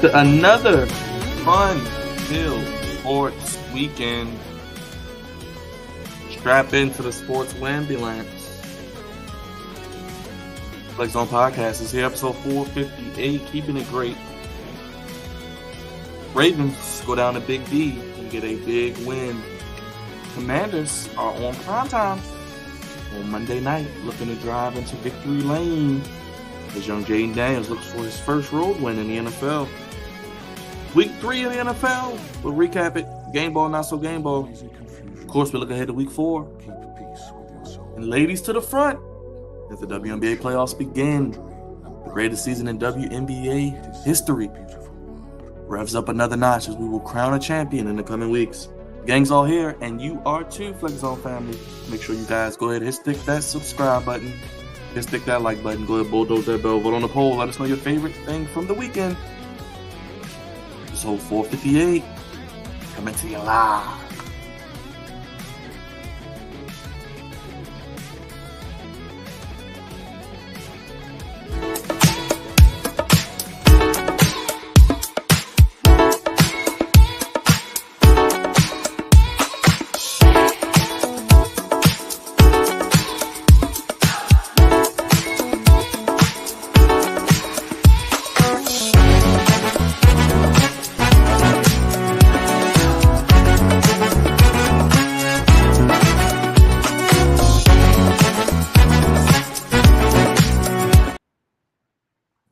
to another fun-filled sports weekend. Strap into the sports ambulance. Flex Zone Podcast is here, episode 458, keeping it great. Ravens go down to Big D and get a big win. Commanders are on primetime on Monday night, looking to drive into victory lane as young Jaden Daniels looks for his first road win in the NFL. Week 3 of the NFL, we'll recap it. Game ball, not so game ball. Of course, we look ahead to week 4. And ladies to the front as the WNBA Playoffs begin. The greatest season in WNBA history revs up another notch as we will crown a champion in the coming weeks. Gang's all here, and you are too, Flex Zone family. Make sure you guys go ahead and stick that subscribe button. Stick that like button. Go ahead, bulldoze that bell. Vote on the poll. Let us know your favorite thing from the weekend. Episode 458 coming to you live.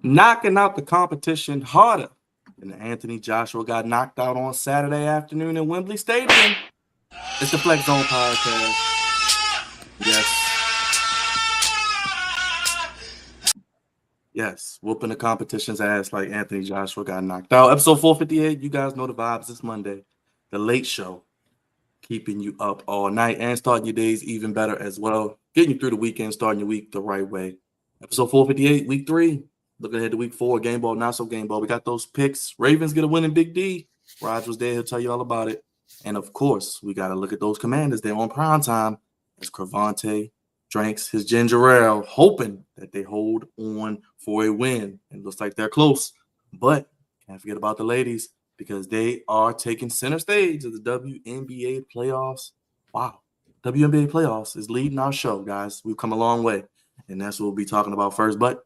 Knocking out the competition harder than Anthony Joshua got knocked out on Saturday afternoon in Wembley Stadium. It's the Flex Zone Podcast. Yes, whooping the competition's ass like Anthony Joshua got knocked out. Episode 458, you guys know the vibes this Monday. The late show, keeping you up all night and starting your days even better as well. Getting you through the weekend, starting your week the right way. Episode 458, week 3. Looking ahead to week 4, game ball, not so game ball. We got those picks. Ravens get a win in Big D. Raj was there. He'll tell you all about it. And, of course, we got to look at those Commanders. They're on prime time as Cravante drinks his ginger ale, hoping that they hold on for a win. It looks like they're close. But can't forget about the ladies because they are taking center stage of the WNBA Playoffs. Wow. WNBA Playoffs is leading our show, guys. We've come a long way. And that's what we'll be talking about first. But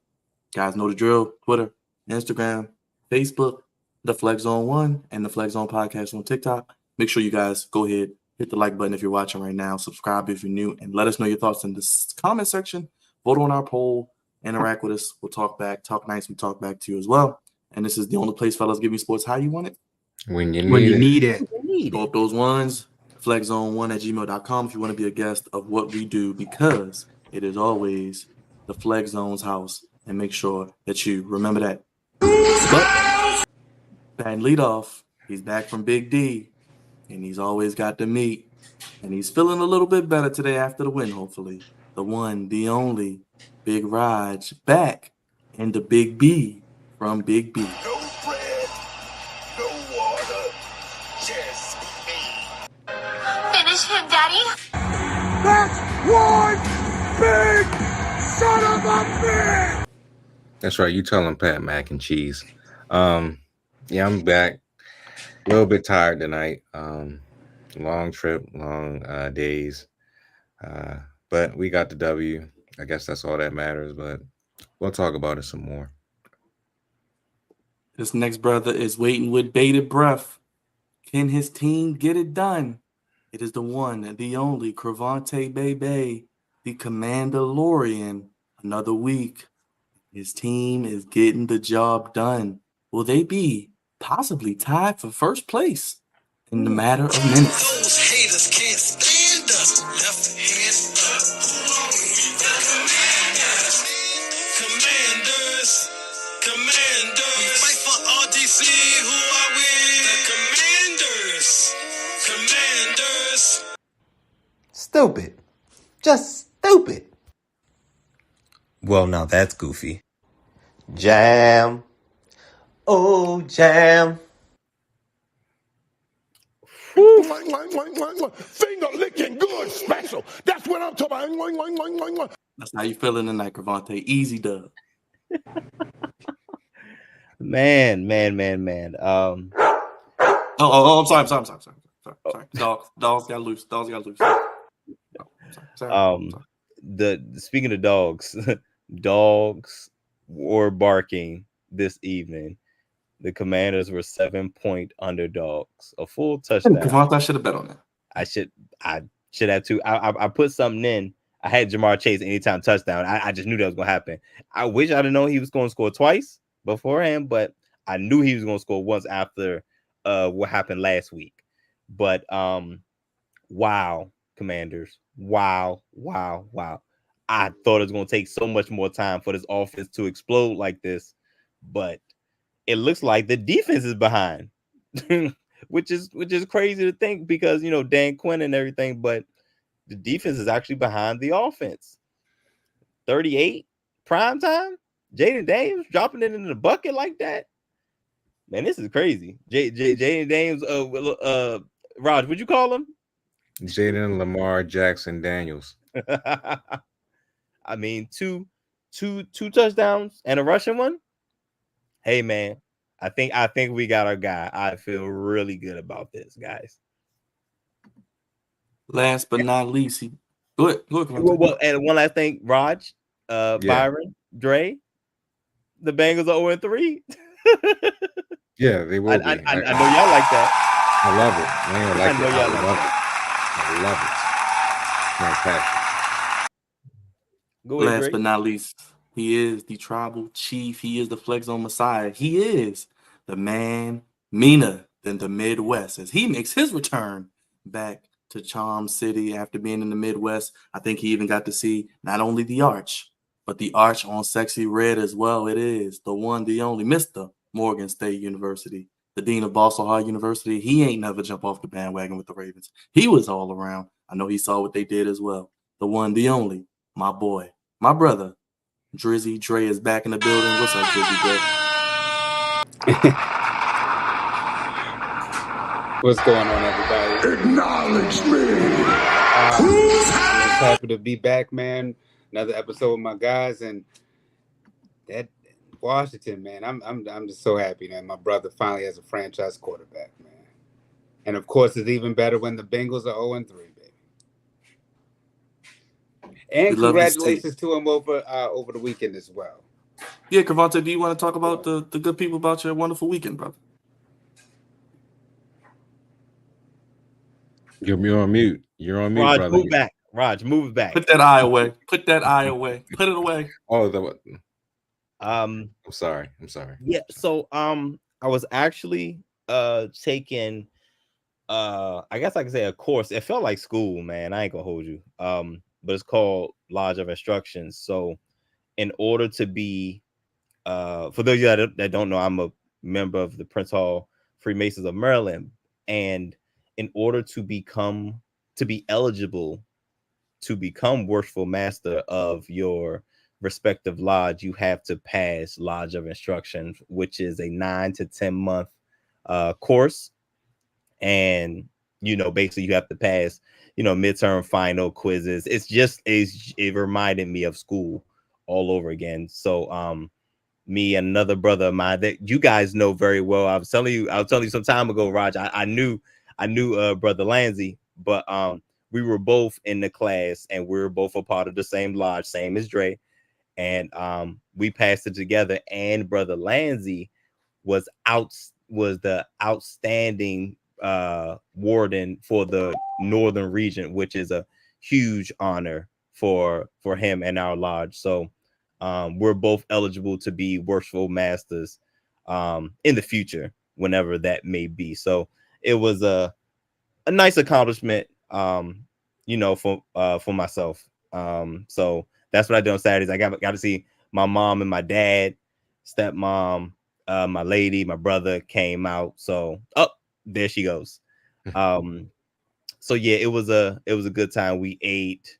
guys know the drill. Twitter, Instagram, Facebook, the Flex Zone 1, and the Flex Zone Podcast on TikTok. Make sure you guys go ahead, hit the like button if you're watching right now, subscribe if you're new, and let us know your thoughts in the comment section. Vote on our poll, interact with us. We'll talk back, talk nice, we talk back to you as well. And this is the only place, fellas, giving sports how you want it. When you need it. Go up those ones, flexzone1@gmail.com if you want to be a guest of what we do, because it is always the Flex Zone's house. And make sure that you remember that. But batting leadoff, he's back from Big D, and he's always got the meat. And he's feeling a little bit better today after the win, hopefully. The one, the only, Big Raj, back in the Big B from Big B. No bread, no water, just me. Finish him, Daddy. That's one big son of a bitch! That's right. You tell him Pat Mac and cheese. Yeah, I'm back. A little bit tired tonight. Long trip, long days. But we got the W. I guess that's all that matters, but we'll talk about it some more. This next brother is waiting with bated breath. Can his team get it done? It is the one, the only, Cravante Bebe, the Commandalorian. Another week. His team is getting the job done. Will they be possibly tied for first place in the matter of minutes? Those haters can't stand us. Left hand up. Commanders. We fight for RDC. Who are we? The Commanders. Stupid. Just stupid. Well, now that's goofy. Jam. Oh, jam. Finger licking good special. That's what I'm talking about. That's how you feeling tonight, Cravante. Easy dub. Man. I'm sorry. Sorry. Dogs got loose. Sorry. Speaking of dogs, dogs were barking this evening. The Commanders were 7-point underdogs, a full touchdown. Kavant, I should have bet on that. I should have too. I put something in. I had Jamar Chase anytime touchdown. I just knew that was gonna happen. I wish I didn't know he was going to score twice beforehand, but I knew he was going to score once after what happened last week. But wow, Commanders. Wow. I thought it was going to take so much more time for this offense to explode like this, but it looks like the defense is behind, which is crazy to think because, you know, Dan Quinn and everything, but the defense is actually behind the offense. 38 prime time. Jaden Daniels dropping it in the bucket like that. Man, this is crazy. Jaden Daniels, Raj, would you call him? Jaden Lamar Jackson Daniels. I mean, two touchdowns and a rushing one. Hey man, I think we got our guy. I feel really good about this, guys. Last but not least, Look. Well, and one last thing, Raj, Byron, Dre, the Bengals are 0-3. Yeah, they will. I know y'all like that. I love it. I love it. Fantastic. Go ahead, last but not least, he is the tribal chief. He is the flex zone messiah. He is the man meaner than the Midwest as he makes his return back to Charm City after being in the Midwest. I think he even got to see not only the arch, but the arch on sexy red as well. It is the one, the only Mr. Morgan State University, the dean of Boston High University. He ain't never jump off the bandwagon with the Ravens. He was all around. I know he saw what they did as well. The one, the only, my boy, my brother, Drizzy Dre is back in the building. What's up, Drizzy Dre? What's going on, everybody? Acknowledge me. Happy to be back, man. Another episode with my guys, and that Washington, man. I'm just so happy, man. My brother finally has a franchise quarterback, man. And of course, it's even better when the Bengals are 0-3, baby. And congratulations to him over the weekend as well. Yeah, Kavante, do you want to talk about the good people about your wonderful weekend, brother? You're on mute. You're on mute, Raj, brother. move back. Raj, move it back. Put that eye away. Put that eye away. Put it away. Oh, I'm sorry. Yeah, so I was actually taking I guess I could say a course. It felt like school, man. I ain't gonna hold you. But it's called Lodge of Instructions. So in order to be for those of you that don't know, I'm a member of the Prince Hall Freemasons of Maryland, and in order to be eligible to become worshipful master of your respective lodge, you have to pass Lodge of Instruction, which is a 9 to 10 month course. And, you know, basically you have to pass, you know, midterm final quizzes. It reminded me of school all over again. So me and another brother of mine that you guys know very well. I was telling you some time ago, Raj, I knew Brother Lanzi, but we were both in the class and we were both a part of the same lodge, same as Dre. And we passed it together. And Brother Lanzi was the outstanding warden for the northern region, which is a huge honor for him and our lodge. So we're both eligible to be worshipful masters in the future, whenever that may be. So it was a nice accomplishment, you know, for myself. So that's what I did on Saturdays. I got to see my mom and my dad, stepmom, my lady, my brother came out. So there she goes. So yeah, it was a good time. We ate,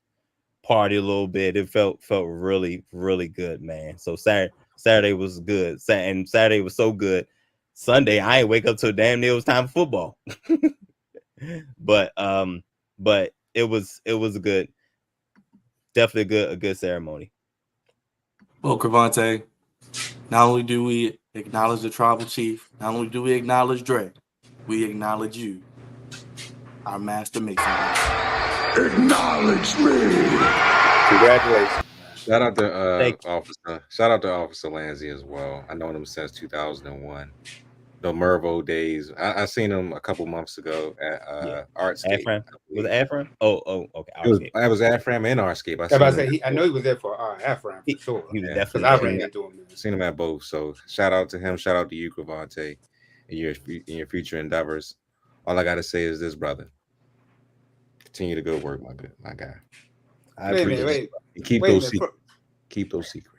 party a little bit. It felt really, really good, man. So Saturday was good. And Saturday was so good. Sunday, I ain't wake up till damn near it was time for football. but it was a good, definitely a good ceremony. Well, Cravante, not only do we acknowledge the tribal chief. Not only do we acknowledge Dre, we acknowledge you, our master mason. Acknowledge me. Congratulations. Shout out to Thank Officer Lanzi as well. I known him since 2001. The Mervo days. I seen him a couple months ago at Yeah. Artscape. Afram. Was it Afram? Oh, okay. I was Afram and Artscape. I was say, I know he was there for Afram for sure. He was Yeah. Because definitely I there. ran into him. Seen him at both. So shout out to him. Shout out to you, Cravante, in your future endeavors. All I gotta say is this, brother. Continue the good work, my guy. I Wait a appreciate minute, it. Keep wait a those minute. secrets. Keep those secrets.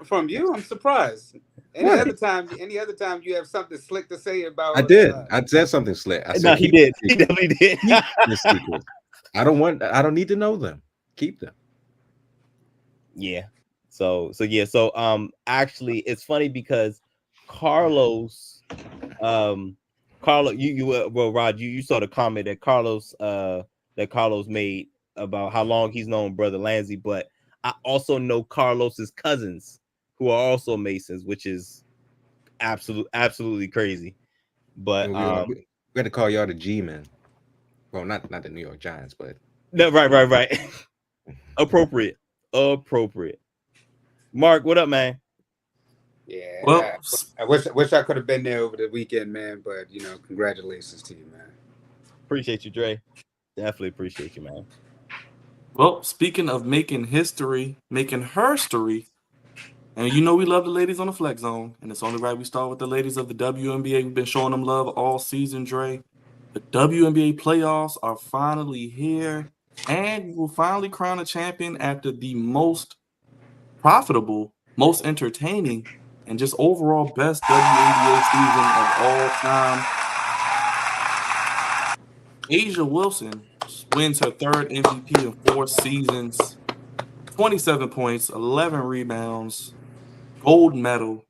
From you, I'm surprised. Any What? other time you have something slick to say about? I did. I said something slick. I said No, he keep did. the He definitely did. Keep the secrets. I don't need to know them. Keep them. Yeah. So actually it's funny because Carlos Rod, you saw the comment that Carlos made about how long he's known Brother Lanzi, but I also know Carlos's cousins who are also Masons, which is absolutely crazy. But we had to call y'all the G-men. Well, not the New York Giants, but no, right. Appropriate. Mark, what up, man? Yeah. Well, I wish I could have been there over the weekend, man. But congratulations to you, man. Appreciate you, Dre. Definitely appreciate you, man. well, speaking of making history, making herstory, and we love the ladies on the Flex Zone, and it's only right we start with the ladies of the WNBA. We've been showing them love all season, Dre. The WNBA playoffs are finally here, and we will finally crown a champion after the most profitable, most entertaining, and just overall best WNBA season of all time. Asia Wilson wins her third MVP in 4 seasons, 27 points, 11 rebounds, gold medal.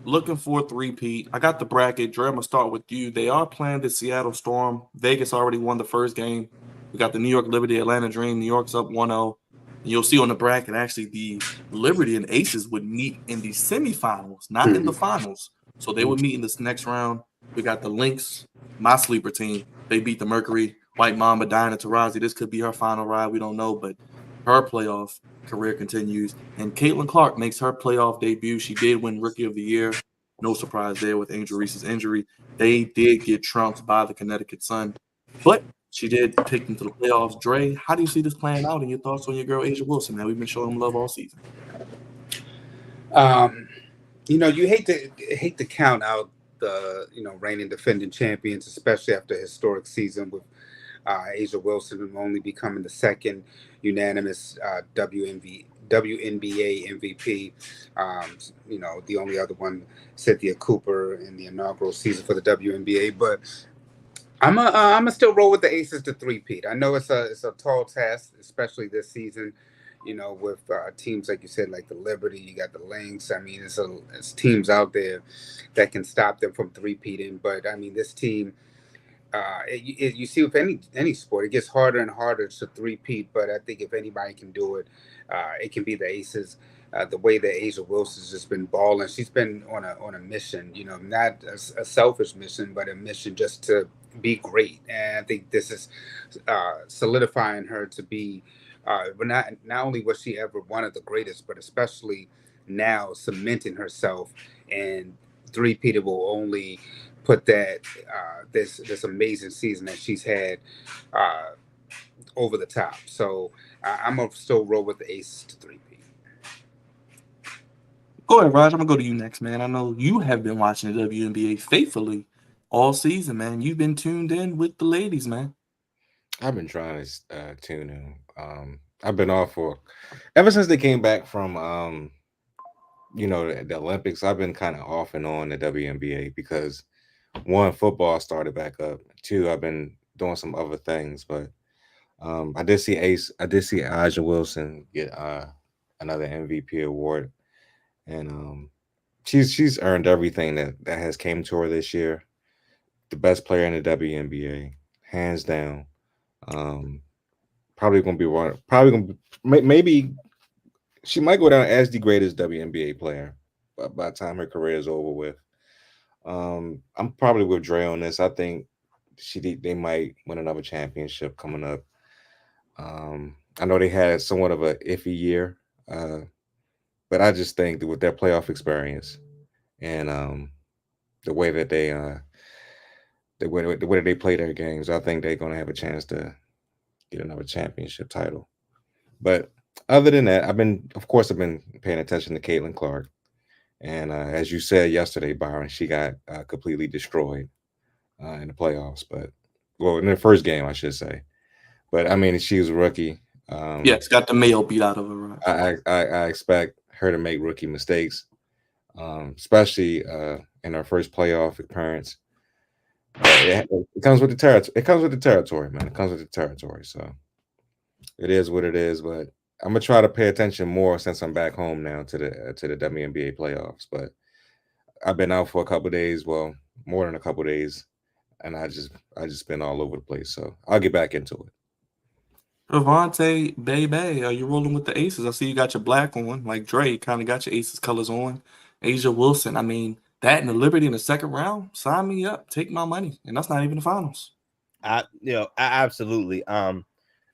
Looking for a three-peat. I got the bracket. Dre, I'm going to start with you. They are playing the Seattle Storm. Vegas already won the first game. We got the New York Liberty, Atlanta Dream. New York's up 1-0. You'll see on the bracket, actually, the Liberty and Aces would meet in the semifinals, not in the finals. So they would meet in this next round. We got the Lynx, my sleeper team. They beat the Mercury. White Mamba, Diana Taurasi. This could be her final ride. We don't know, but her playoff career continues. And Caitlin Clark makes her playoff debut. She did win Rookie of the Year. No surprise there with Angel Reese's injury. They did get trounced by the Connecticut Sun, but she did take them to the playoffs. Dre, how do you see this playing out, and your thoughts on your girl Asia Wilson, man? We've been showing them love all season. You hate to count out the reigning defending champions, especially after a historic season with Asia Wilson only becoming the second unanimous WNBA MVP. The only other one, Cynthia Cooper, in the inaugural season for the WNBA. But I'm a still roll with the Aces to three-peat. I know it's a tall task, especially this season. With teams like you said, like the Liberty, you got the Lynx. I mean, it's teams out there that can stop them from three-peating. But I mean, this team. You see with any sport, it gets harder and harder to three-peat. But I think if anybody can do it, it can be the Aces. The way that Asia Wilson's just been balling, she's been on a mission. Not a selfish mission, but a mission just to be great. And I think this is solidifying her to be. But not only was she ever one of the greatest, but especially now cementing herself, and three-peated will only put that this amazing season that she's had over the top. So I'm gonna still roll with the Aces to three-peat. Go ahead, Raj. I'm gonna go to you next, man. I know you have been watching the WNBA faithfully all season, man. You've been tuned in with the ladies, man. I've been trying to tune in. I've been off for ever since they came back from the Olympics. I've been kind of off and on the WNBA because one, football started back up. Two, I've been doing some other things, but I did see Asia Wilson get another MVP award, and she's earned everything that has came to her this year. The best player in the WNBA, hands down. Probably gonna be one. Maybe she might go down as the greatest WNBA player by the time her career is over with. I'm probably with Dre on this. I think they might win another championship coming up. I know they had somewhat of a iffy year, uh, but I just think that with their playoff experience and the way that the way that they play their games, I think they're going to have a chance to get another championship title. But other than that, I've been paying attention to Caitlin Clark, and as you said yesterday, Byron, she got completely destroyed in the playoffs. But well, in the first game, I should say. But I mean, she was a rookie. Yes, got the Mayo beat out of her. Right? I expect her to make rookie mistakes, especially in her first playoff appearance. It comes with the territory. It comes with the territory, man. It comes with the territory. So it is what it is. But I'm gonna try to pay attention more since I'm back home now to the WNBA playoffs. But I've been out for a couple of days. Well, more than a couple of days, and I just been all over the place. So I'll get back into it. Devontae, baby, are you rolling with the Aces? I see you got your black on, like Dre, kind of got your Aces colors on. Asia Wilson, I mean, that and the Liberty in the second round, sign me up, take my money, and that's not even the finals. Absolutely. The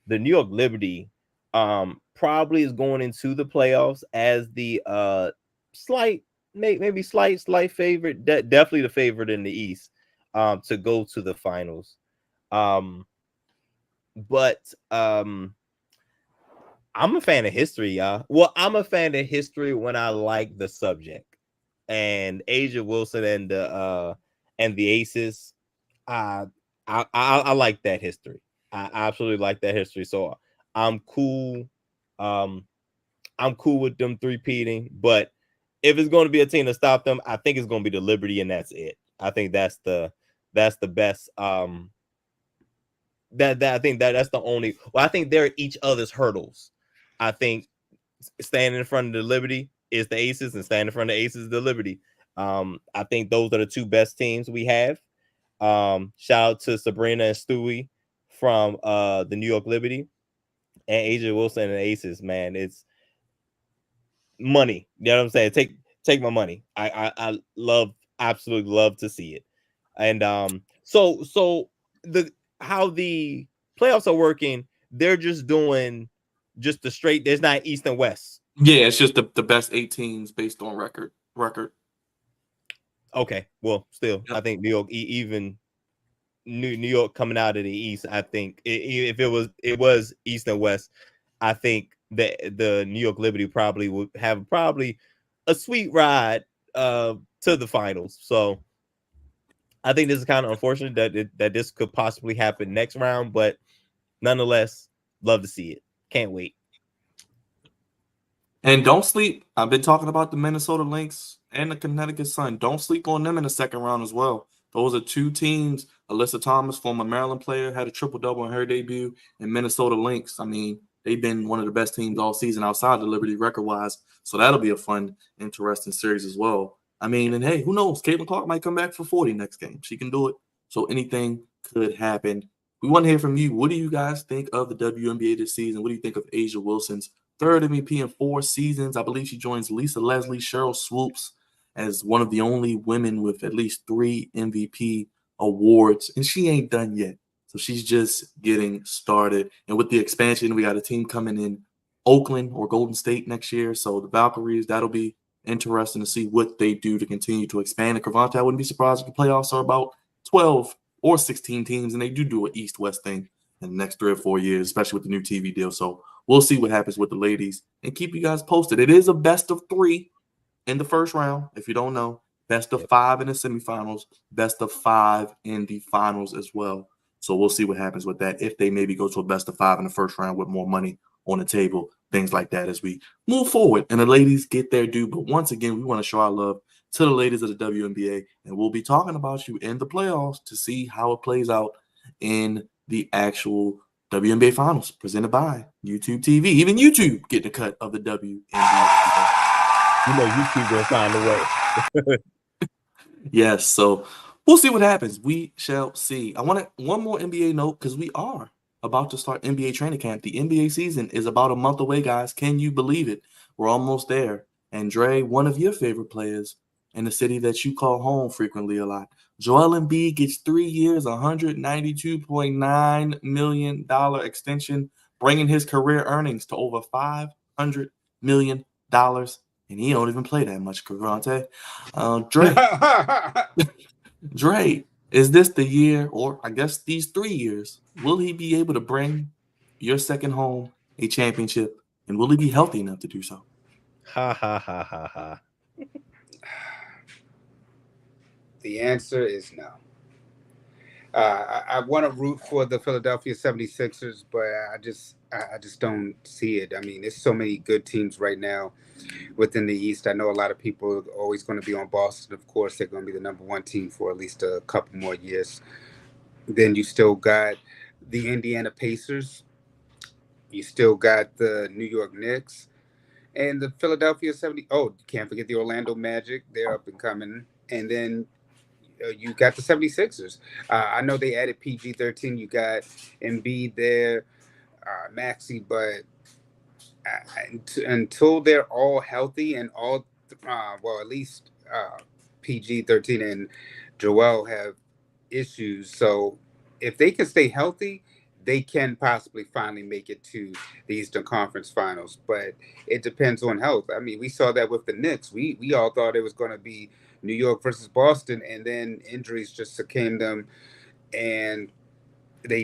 New York Liberty, probably is going into the playoffs as the slight favorite, definitely the favorite in the East, to go to the finals. But I'm a fan of history, y'all. Well, I'm a fan of history when I like the subject. And Asia Wilson and the Aces, I like that history. I absolutely like that history. So I'm cool. I'm cool with them three-peating. But if it's going to be a team to stop them, I think it's going to be the Liberty, and that's it. I think that's the best. I think that's the only. Well, I think they're at each other's hurdles. I think standing in front of the Liberty is the Aces, and standing in front of the Aces is the Liberty. I think those are the two best teams we have. Shout out to Sabrina and Stewie from the New York Liberty, and Asia Wilson and the Aces. Man, it's money. You know what I'm saying? Take my money. I absolutely love to see it. And so how the playoffs are working, they're just doing just the straight. There's not East and West. Yeah, it's just the best 8 teams based on record. Okay, well, still, Yep. I think New York, even New York coming out of the East, I think if it was East and West, I think that the New York Liberty probably would have a sweet ride to the finals. So I think this is kind of unfortunate that this could possibly happen next round, but nonetheless, love to see it. Can't wait. And don't sleep. I've been talking about the Minnesota Lynx and the Connecticut Sun. Don't sleep on them in the second round as well. Those are two teams. Alyssa Thomas, former Maryland player, had a triple-double in her debut. And Minnesota Lynx, I mean, they've been one of the best teams all season outside the Liberty record-wise. So that'll be a fun, interesting series as well. I mean, and hey, who knows? Caitlin Clark might come back for 40 next game. She can do it. So anything could happen. We want to hear from you. What do you guys think of the WNBA this season? What do you think of Asia Wilson's third MVP in 4 seasons? I believe she joins Lisa Leslie, Cheryl Swoops as one of the only women with at least 3 MVP awards, and she ain't done yet. So she's just getting started. And with the expansion, we got a team coming in Oakland or Golden State next year. So the Valkyries, that'll be interesting to see what they do to continue to expand. And Cravante, I wouldn't be surprised if the playoffs are about 12 or 16 teams, and they do an East-West thing in the next 3 or 4 years, especially with the new TV deal. So we'll see what happens with the ladies and keep you guys posted. It is a best of 3 in the first round. If you don't know, best of 5 in the semifinals, best of 5 in the finals as well. So we'll see what happens with that. If they maybe go to a best of 5 in the first round with more money on the table, things like that as we move forward and the ladies get their due. But once again, we want to show our love to the ladies of the WNBA, and we'll be talking about you in the playoffs to see how it plays out in the actual WNBA finals presented by YouTube TV. Even YouTube getting a cut of the WNBA. You know, YouTube will find a way. Yes, so we'll see what happens. We shall see. I want one more NBA note because we are about to start NBA training camp. The NBA season is about a month away, guys. Can you believe it? We're almost there. And Dre, one of your favorite players in the city that you call home frequently a lot. Joel Embiid gets 3 years, $192.9 million extension, bringing his career earnings to over $500 million. And he don't even play that much, Cavante. Dre, is this the year, or I guess these 3 years, will he be able to bring your second home a championship? And will he be healthy enough to do so? Ha ha ha ha ha. The answer is no. I want to root for the Philadelphia 76ers, but I just don't see it. I mean, there's so many good teams right now within the East. I know a lot of people are always going to be on Boston. Of course, they're going to be the number one team for at least a couple more years. Then you still got the Indiana Pacers. You still got the New York Knicks and the Philadelphia 70. Oh, can't forget the Orlando Magic. They're up and coming. And then you got the 76ers. I know they added PG-13. You got Embid there, Maxey, but until they're all healthy and all, well, at least PG-13 and Joel have issues. So if they can stay healthy, they can possibly finally make it to the Eastern Conference Finals. But it depends on health. I mean, we saw that with the Knicks. We all thought it was going to be New York versus Boston, and then injuries just succumbed them, and they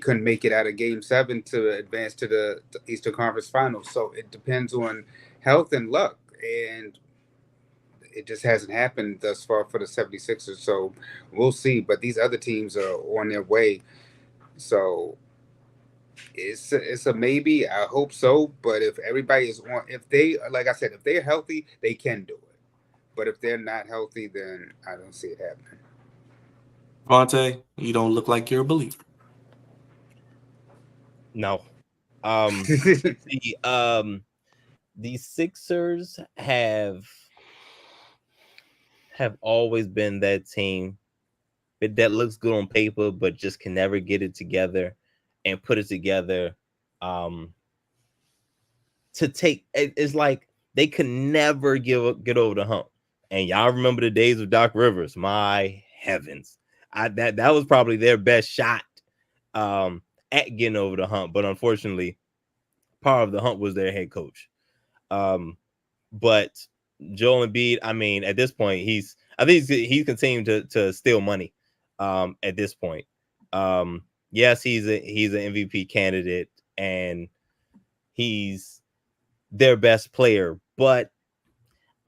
couldn't make it out of Game 7 to advance to the Eastern Conference Finals. So it depends on health and luck, and it just hasn't happened thus far for the 76ers. So we'll see. But these other teams are on their way. So it's a maybe. I hope so. But if everybody is on, if they, like I said, if they're healthy, they can do it. But if they're not healthy, then I don't see it happening. Vontae, you don't look like you're a believer. No. The Sixers have always been that team that looks good on paper, but just can never get it together and put it together. To take it's like they can never get over the hump. And y'all remember the days of Doc Rivers? My heavens, that was probably their best shot at getting over the hump. But unfortunately, part of the hump was their head coach. But Joel Embiid, I mean, at this point, he's continuing to steal money. At this point, yes, he's an MVP candidate and he's their best player, but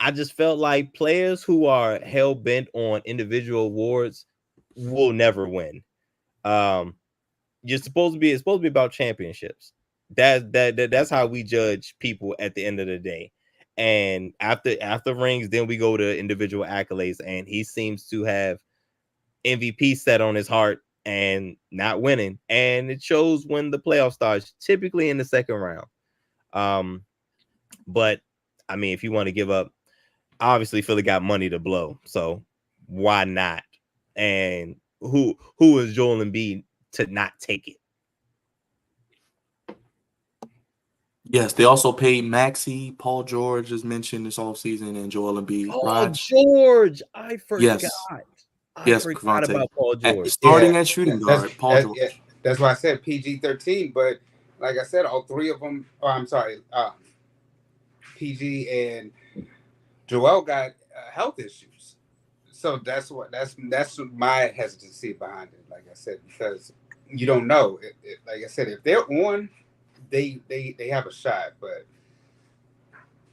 I just felt like players who are hell bent on individual awards will never win. It's supposed to be about championships. That's how we judge people at the end of the day. And after rings, then we go to individual accolades. And he seems to have MVP set on his heart and not winning. And it shows when the playoff starts, typically in the second round. But I mean, if you want to give up, obviously Philly got money to blow, so why not? And who is Joel Embiid to not take it? Yes, they also paid Maxey. Paul George is mentioned this offseason, and Joel Embiid. Oh, George, I forgot. Yes. I forgot about Paul George. Starting at shooting guard, Paul George. Yeah, that's why I said PG-13. But like I said, all three of them. Oh, I'm sorry. PG and Joel got health issues, so that's my hesitancy behind it. Like I said, because you don't know. Like I said, if they're on, they have a shot. But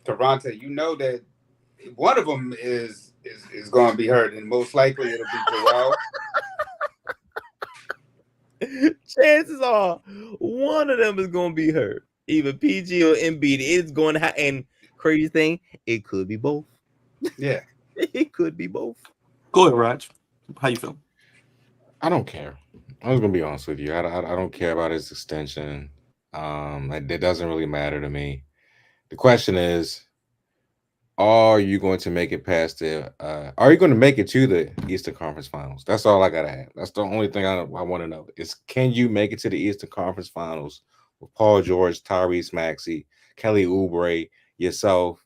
Toronto, you know that one of them is going to be hurt, and most likely it'll be Joel. Chances are one of them is going to be hurt, either PG or Embiid. It's going to happen. And crazy thing, it could be both. Yeah, it could be both. Go ahead, Raj. How you feel? I don't care. I was gonna be honest with you. I don't care about his extension. It doesn't really matter to me. The question is, are you going to make it past the? Are you going to make it to the Eastern Conference Finals? That's all I gotta have. That's the only thing I want to know is, can you make it to the Eastern Conference Finals with Paul George, Tyrese Maxey, Kelly Oubre, yourself,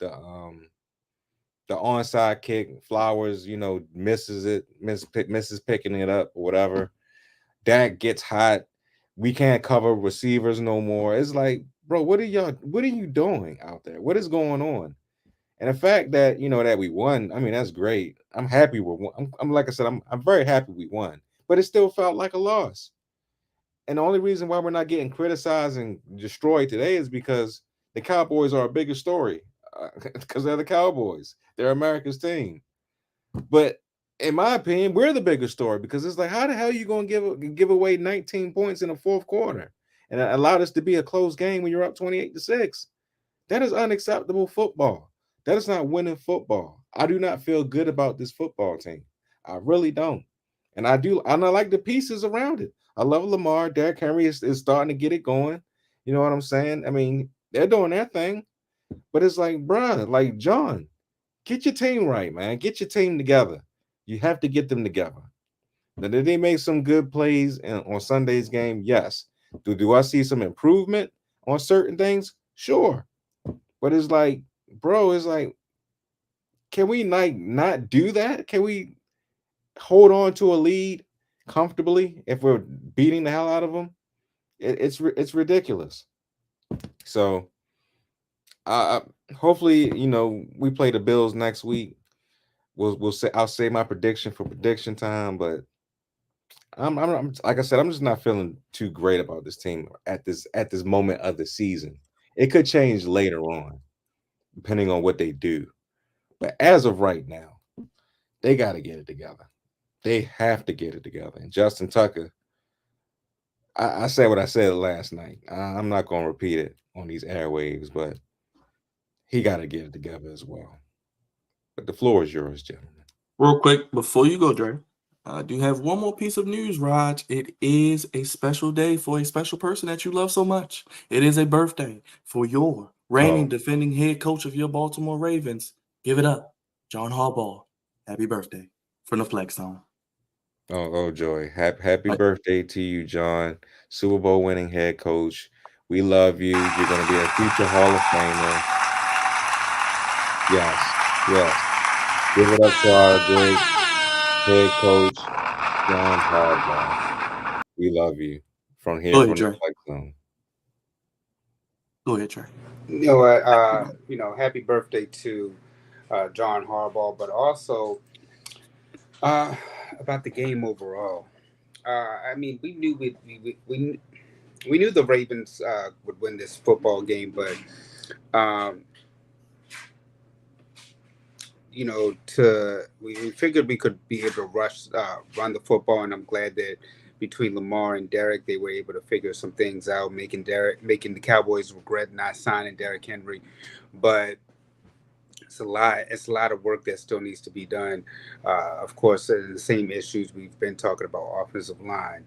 the the onside kick, Flowers, misses picking it up or whatever. Dak gets hot. We can't cover receivers no more. It's like, bro, what are you doing out there? What is going on? And the fact that that we won, I mean, that's great. I'm happy I'm like I said, I'm very happy we won, but it still felt like a loss. And the only reason why we're not getting criticized and destroyed today is because the Cowboys are a bigger story. Because they're the Cowboys. They're America's team. But in my opinion, we're the bigger story because it's like, how the hell are you going to give away 19 points in the fourth quarter and allow this to be a close game when you're up 28-6? That is unacceptable football. That is not winning football. I do not feel good about this football team. I really don't. And I like the pieces around it. I love Lamar. Derrick Henry is starting to get it going. You know what I'm saying? I mean, they're doing their thing. But it's like, bruh, like, John, get your team right, man. Get your team together. You have to get them together. Now, did they make some good plays on Sunday's game? Yes. Do I see some improvement on certain things? Sure. But it's like, bro, it's like, can we not do that? Can we hold on to a lead comfortably if we're beating the hell out of them? It's ridiculous. So, hopefully, we play the Bills next week. We'll say I'll say my prediction for prediction time, but I'm like I said, I'm just not feeling too great about this team at this moment of the season. It could change later on, depending on what they do. But as of right now, they got to get it together. They have to get it together. And Justin Tucker, I said what I said last night. I'm not going to repeat it on these airwaves, but he got to get it together as well. But the floor is yours, gentlemen. Real quick, before you go, Dre, I do have one more piece of news, Raj. It is a special day for a special person that you love so much. It is a birthday for your reigning defending head coach of your Baltimore Ravens. Give it up, John Harbaugh. Happy birthday from the Flex Zone. Oh, joy. Happy birthday to you, John. Super Bowl winning head coach. We love you. You're going to be a future Hall of Famer. Yes. Give it up to our great head coach, John Harbaugh. We love you from here from the Flex Zone. Go ahead, Trey. You know what? Happy birthday to John Harbaugh, but also about the game overall. I mean, we knew we knew the Ravens would win this football game, but we figured we could be able to run the football, and I'm glad that between Lamar and Derek, they were able to figure some things out, making the Cowboys regret not signing Derrick Henry, but it's a lot of work that still needs to be done. Of course, the same issues we've been talking about, offensive line.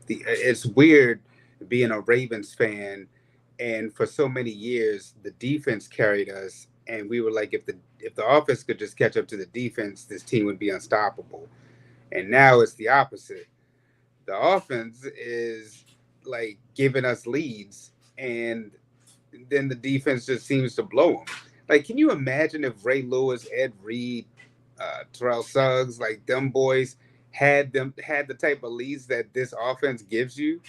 It's weird being a Ravens fan, and for so many years the defense carried us, and we were like, if the offense could just catch up to the defense, this team would be unstoppable. And now it's the opposite. The offense is like giving us leads, and then the defense just seems to blow them. Like, can you imagine if Ray Lewis, Ed Reed, Terrell Suggs, like them boys had the type of leads that this offense gives you?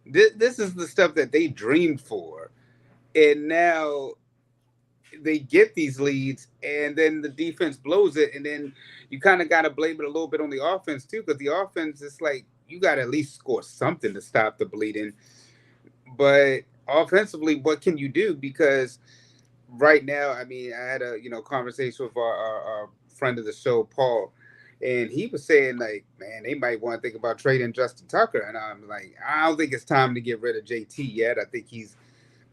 This is the stuff that they dreamed for, and now they get these leads, and then the defense blows it, and then you kind of got to blame it a little bit on the offense too, because the offense is like, you got to at least score something to stop the bleeding. But offensively, what can you do? Because right now, I mean, I had a conversation with our friend of the show, Paul, and he was saying, like, man, they might want to think about trading Justin Tucker. And I'm like, I don't think it's time to get rid of JT yet. I think he's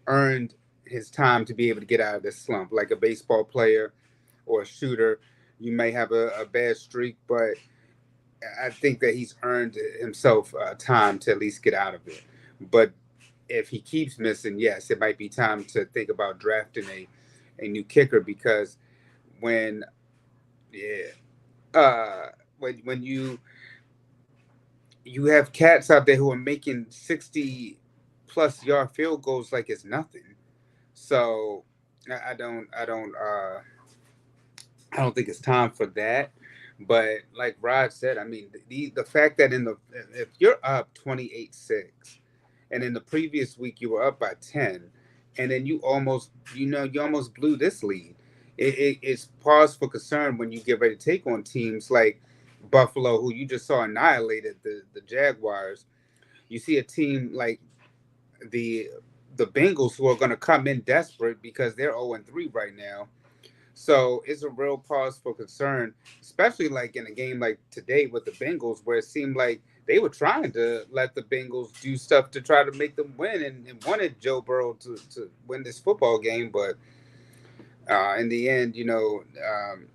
earned his time to be able to get out of this slump. Like a baseball player or a shooter, you may have a bad streak, but I think that he's earned himself time to at least get out of it. But if he keeps missing, yes, it might be time to think about drafting a new kicker, because when you have cats out there who are making 60+ yard field goals like it's nothing. So I don't I don't think it's time for that. But like Rod said, I mean, the fact that if you're up 28-6, and in the previous week you were up by 10, and then you almost blew this lead. It's pause for concern when you get ready to take on teams like Buffalo, who you just saw annihilated the Jaguars. You see a team like the the Bengals, who are going to come in desperate because they're 0-3 right now. So it's a real cause for concern, especially like in a game like today with the Bengals, where it seemed like they were trying to let the Bengals do stuff to try to make them win, and wanted Joe Burrow to win this football game. But in the end, Jalen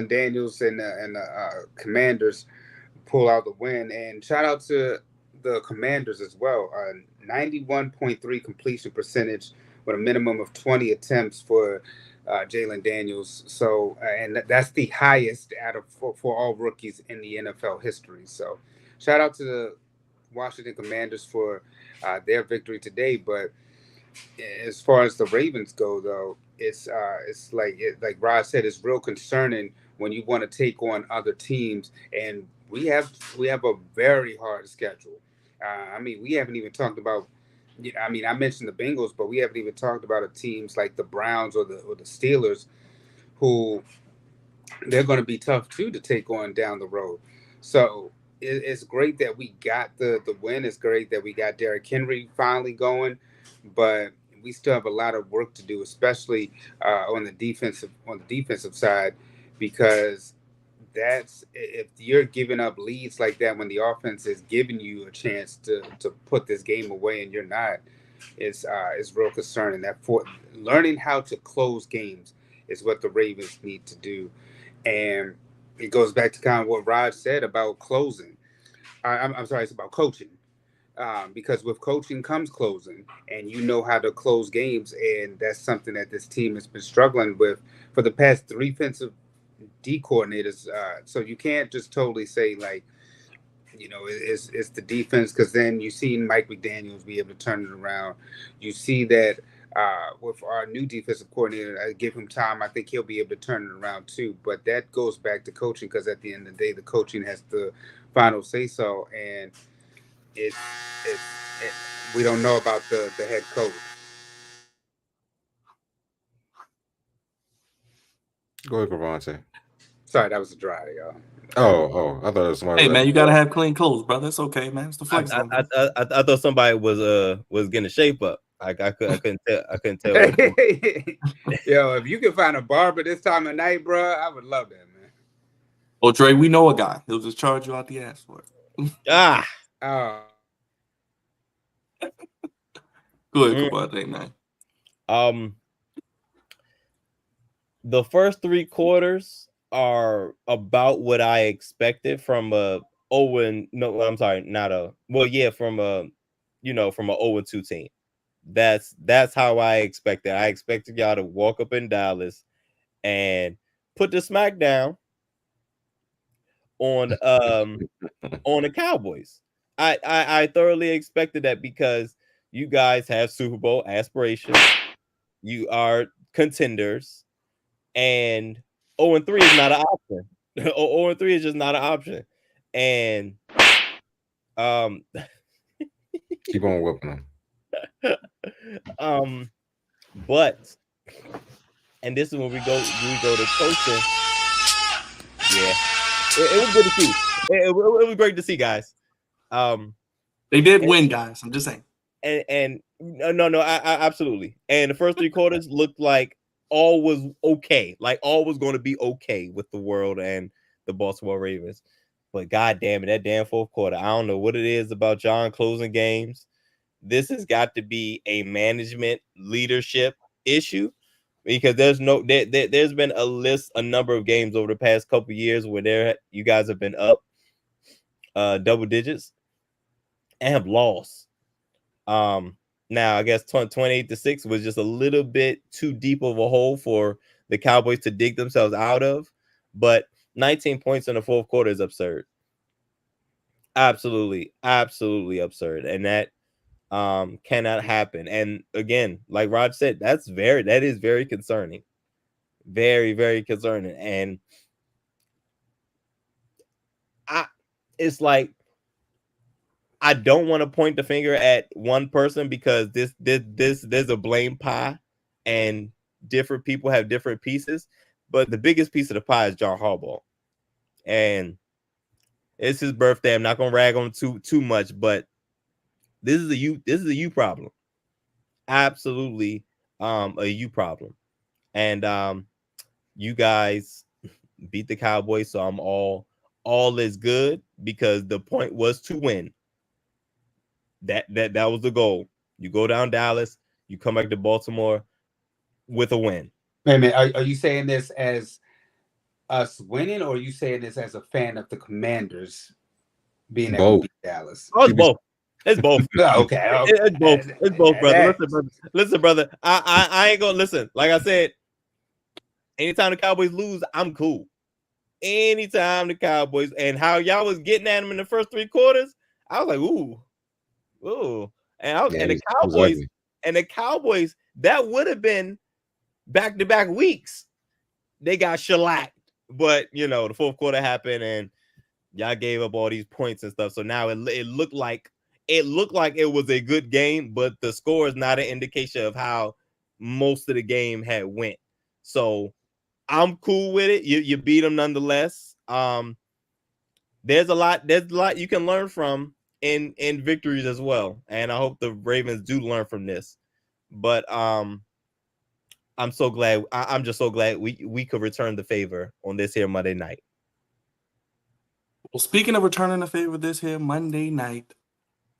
Daniels and the Commanders pull out the win. And shout out to the Commanders as well. 91.3 completion percentage with a minimum of 20 attempts for Jalen Daniels. So, and that's the highest out of for all rookies in the NFL history. So, shout out to the Washington Commanders for their victory today. But as far as the Ravens go, though, it's like Rod said, it's real concerning when you want to take on other teams, and we have a very hard schedule. I mean, we haven't even talked about. I mean, I mentioned the Bengals, but we haven't even talked about teams like the Browns or the Steelers, who they're going to be tough too to take on down the road. So it's great that we got the win. It's great that we got Derrick Henry finally going, but we still have a lot of work to do, especially on the defensive side, because that's if you're giving up leads like that when the offense is giving you a chance to put this game away and you're not, it's real concerning. That for learning how to close games is what the Ravens need to do. And it goes back to kind of what Rod said about closing. I'm sorry, it's about coaching. Because with coaching comes closing, and you know how to close games, and that's something that this team has been struggling with for the past three defensive D coordinators. So you can't just totally say like, it's the defense, because then you see Mike McDaniels be able to turn it around. You see that with our new defensive coordinator, I give him time. I think he'll be able to turn it around too. But that goes back to coaching, because at the end of the day, the coaching has the final say so, and it's it's it, we don't know about the head coach. Go ahead, Cavante. Sorry, that was a dry, y'all. I thought it was somebody. Hey man, you gotta have clean clothes, brother. It's okay, man. It's the flex zone. I thought somebody was getting a shape up. I couldn't tell. I couldn't tell. Yo, if you can find a barber this time of night, bro, I would love that, man. Oh, Dre, we know a guy. He'll just charge you out the ass for it. Oh. Go ahead, Cavante, man. The first three quarters are about what I expected from a from a 0-2 team. That's how I expected. I expected y'all to walk up in Dallas and put the smack down on the Cowboys. I thoroughly expected that, because you guys have Super Bowl aspirations. You are contenders, and 0-3 is not an option. 0-3 is just not an option. And keep on whipping them. But and this is when we go to coaching. Yeah, it was good to see. It was great to see, guys. They did win, guys. I'm just saying. And no, I absolutely. And the first three quarters looked like all was okay. Like all was going to be okay with the world and the Baltimore Ravens. But god damn it, that damn fourth quarter. I don't know what it is about John closing games. This has got to be a management leadership issue, because there's been a number of games over the past couple of years where you guys have been up double digits and have lost. Now I guess 28-6 was just a little bit too deep of a hole for the Cowboys to dig themselves out of, but 19 points in the fourth quarter is absurd. Absolutely absurd, and that cannot happen. And again, like Rod said, that is very concerning. Very, very concerning. And it's like, I don't want to point the finger at one person because there's a blame pie and different people have different pieces. But the biggest piece of the pie is John Harbaugh. And it's his birthday. I'm not gonna rag on him too much, but this is a you problem. Absolutely a you problem. And you guys beat the Cowboys, so I'm all is good because the point was to win. That was the goal. You go down Dallas, you come back to Baltimore with a win. Wait a minute, are you saying this as us winning, or are you saying this as a fan of the Commanders being able to beat Dallas? Oh, it's both. It's both. Okay. It's both. It's both, brother. Listen, brother. I ain't gonna listen. Like I said, anytime the Cowboys lose, I'm cool. Anytime the Cowboys and how y'all was getting at them in the first 3 quarters, I was like, ooh. And the Cowboys, that would have been back-to-back weeks. They got shellacked. But the 4th quarter happened and y'all gave up all these points and stuff. So now it looked like it was a good game, but the score is not an indication of how most of the game had went. So I'm cool with it. You beat them nonetheless. There's a lot you can learn from in victories as well. And I hope the Ravens do learn from this. But I'm so glad. I'm just so glad we could return the favor on this here Monday night. Well, speaking of returning the favor this here Monday night,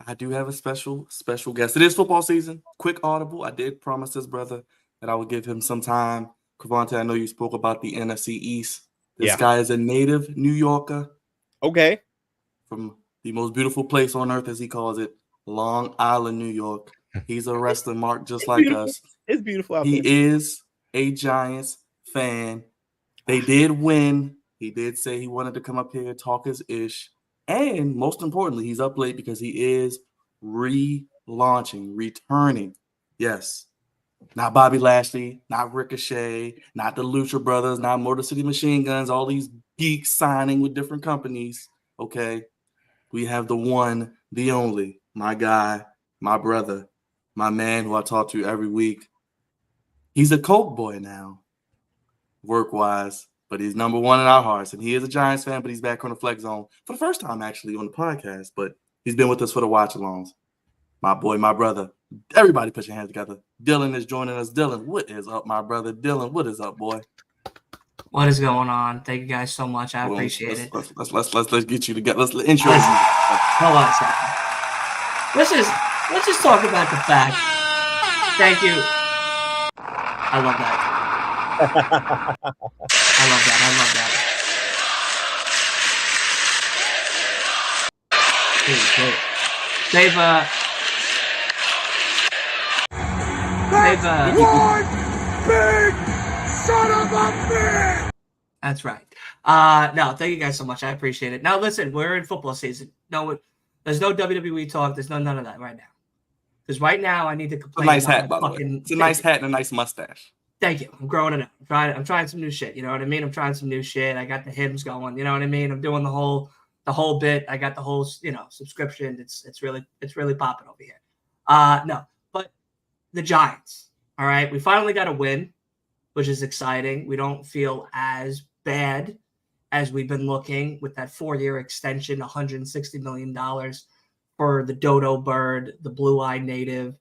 I do have a special guest. It is football season. Quick audible. I did promise this brother that I would give him some time. Cavante, I know you spoke about the NFC East. This guy is a native New Yorker. Okay. From the most beautiful place on earth, as he calls it, Long Island, New York. He's a wrestling mark just like us. It's beautiful out there. He is a Giants fan. They did win. He did say he wanted to come up here and talk his ish. And most importantly, he's up late because he is returning. Yes. Not Bobby Lashley, not Ricochet, not the Lucha Brothers, not Motor City Machine Guns, all these geeks signing with different companies. Okay. We have the one, the only, my guy, my brother, my man who I talk to every week. He's a Coke boy now, work-wise, but he's number one in our hearts. And he is a Giants fan, but he's back on the Flex Zone for the first time, actually, on the podcast. But he's been with us for the watch-alongs. My boy, my brother. Everybody put your hands together. Dylan is joining us. Dylan, what is up, my brother? Dylan, what is up, boy? What is going on? Thank you guys so much. I appreciate it. Let's get you together. Let's intro you. Hold on a second. Let's just talk about the fact. Thank you. I love that. I love that. One big son of a bitch! That's right. No, thank you guys so much. I appreciate it. Now, listen, we're in football season. No, there's no WWE talk. There's none of that right now. Because right now, I need to complain. It's a nice hat, by the way. It's a nice hat and a nice mustache. Thank you. I'm growing it up. I'm trying some new shit. You know what I mean? I'm trying some new shit. I got the hymns going. You know what I mean? I'm doing the whole bit. I got the whole, subscription. It's really popping over here. No, but the Giants. All right, we finally got a win, which is exciting. We don't feel as bad as we've been looking with that 4-year extension, $160 million for the dodo bird, the blue-eyed native,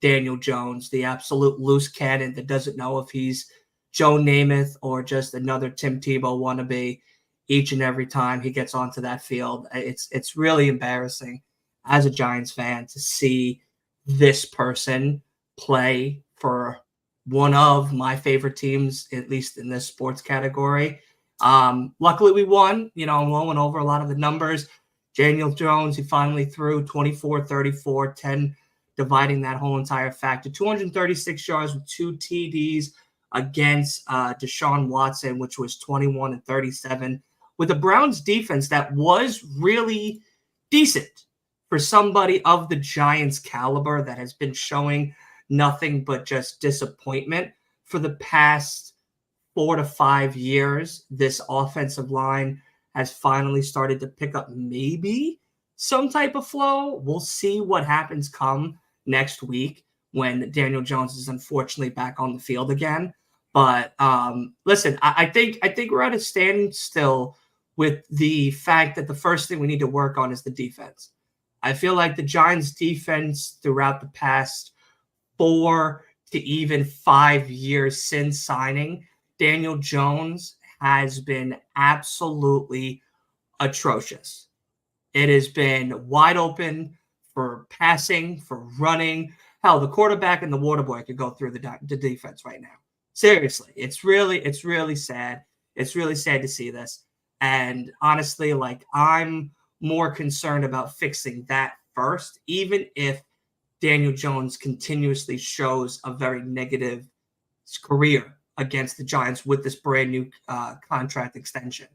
Daniel Jones, the absolute loose cannon that doesn't know if he's Joe Namath or just another Tim Tebow wannabe each and every time he gets onto that field. It's really embarrassing as a Giants fan to see this person play for one of my favorite teams, at least in this sports category. Luckily we won, I'm going over a lot of the numbers. Daniel Jones, he finally threw 24, 34, 10, dividing that whole entire factor. 236 yards with 2 TDs against Deshaun Watson, which was 21 and 37, with the Browns defense that was really decent for somebody of the Giants caliber that has been showing nothing but just disappointment for the past 4 to 5 years, this offensive line has finally started to pick up maybe some type of flow. We'll see what happens come next week when Daniel Jones is unfortunately back on the field again. But listen, I think we're at a standstill with the fact that the first thing we need to work on is the defense. I feel like the Giants' defense throughout the past 4 to even 5 years since signing Daniel Jones has been absolutely atrocious. It has been wide open for passing, for running. Hell, the quarterback and the water boy could go through the defense right now. Seriously, it's really sad. It's really sad to see this. And honestly, like, I'm more concerned about fixing that first, even if Daniel Jones continuously shows a very negative career against the Giants with this brand new contract extension.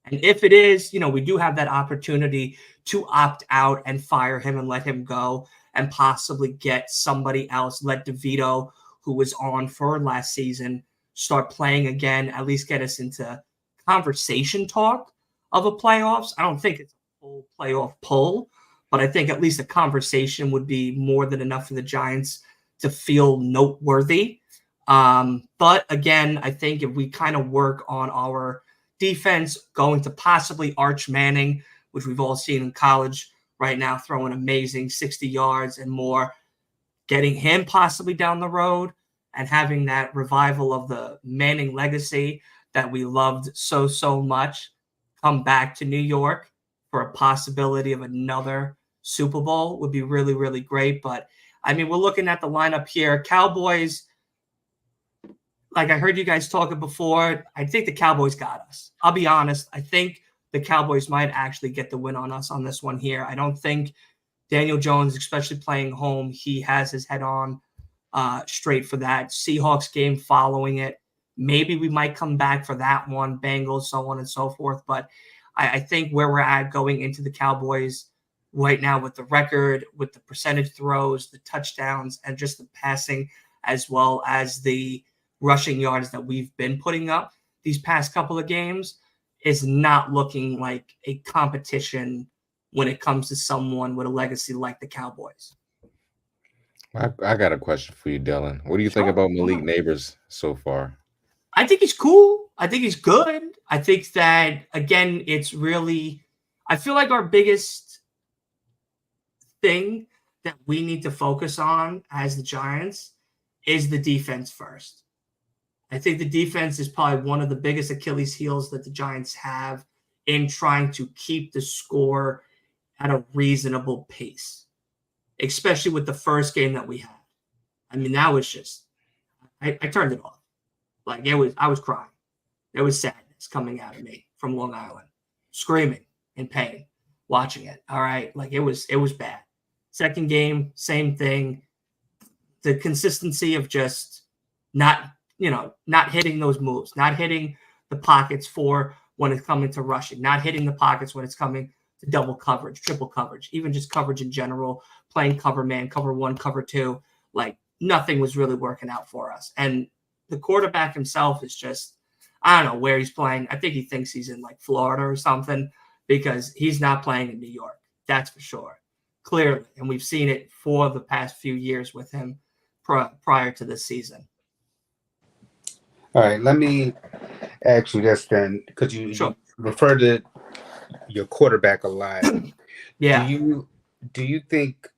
And if it is, we do have that opportunity to opt out and fire him and let him go and possibly get somebody else, let DeVito, who was on for last season, start playing again, at least get us into conversation talk of a playoffs. I don't think it's a full playoff pull, but I think at least a conversation would be more than enough for the Giants to feel noteworthy. But again, I think if we kind of work on our defense, going to possibly Arch Manning, which we've all seen in college right now, throwing amazing 60 yards and more, getting him possibly down the road and having that revival of the Manning legacy that we loved so much come back to New York for a possibility of another Super Bowl would be really, really great. But I mean, we're looking at the lineup here. Cowboys, like I heard you guys talking before, I think the Cowboys got us. I'll be honest. I think the Cowboys might actually get the win on us on this one here. I don't think Daniel Jones, especially playing home, he has his head on straight for that. Seahawks game following it. Maybe we might come back for that one, Bengals, so on and so forth. But I think where we're at going into the Cowboys right now with the record, with the percentage throws, the touchdowns, and just the passing, as well as the rushing yards that we've been putting up these past couple of games, is not looking like a competition when it comes to someone with a legacy like the Cowboys. I got a question for you, Dylan. What do you think about Malik Neighbors so far? I think he's cool. I think he's good. I think that, again, it's really – I feel like our biggest thing that we need to focus on as the Giants is the defense first. I think the defense is probably one of the biggest Achilles heels that the Giants have in trying to keep the score at a reasonable pace, especially with the first game that we had. I mean, that was just I turned it off. Like, I was crying. There was sadness coming out of me from Long Island, screaming in pain, watching it. All right. Like, it was bad. Second game, same thing. The consistency of just not hitting those moves, not hitting the pockets for when it's coming to rushing, not hitting the pockets when it's coming to double coverage, triple coverage, even just coverage in general, playing cover man, cover one, cover two. Like, nothing was really working out for us. And the quarterback himself is just, I don't know where he's playing. I think he thinks he's in like Florida or something, because he's not playing in New York. That's for sure. Clearly. And we've seen it for the past few years with him prior to this season. All right, let me ask you this then, because you refer to your quarterback a lot. Yeah. Do you think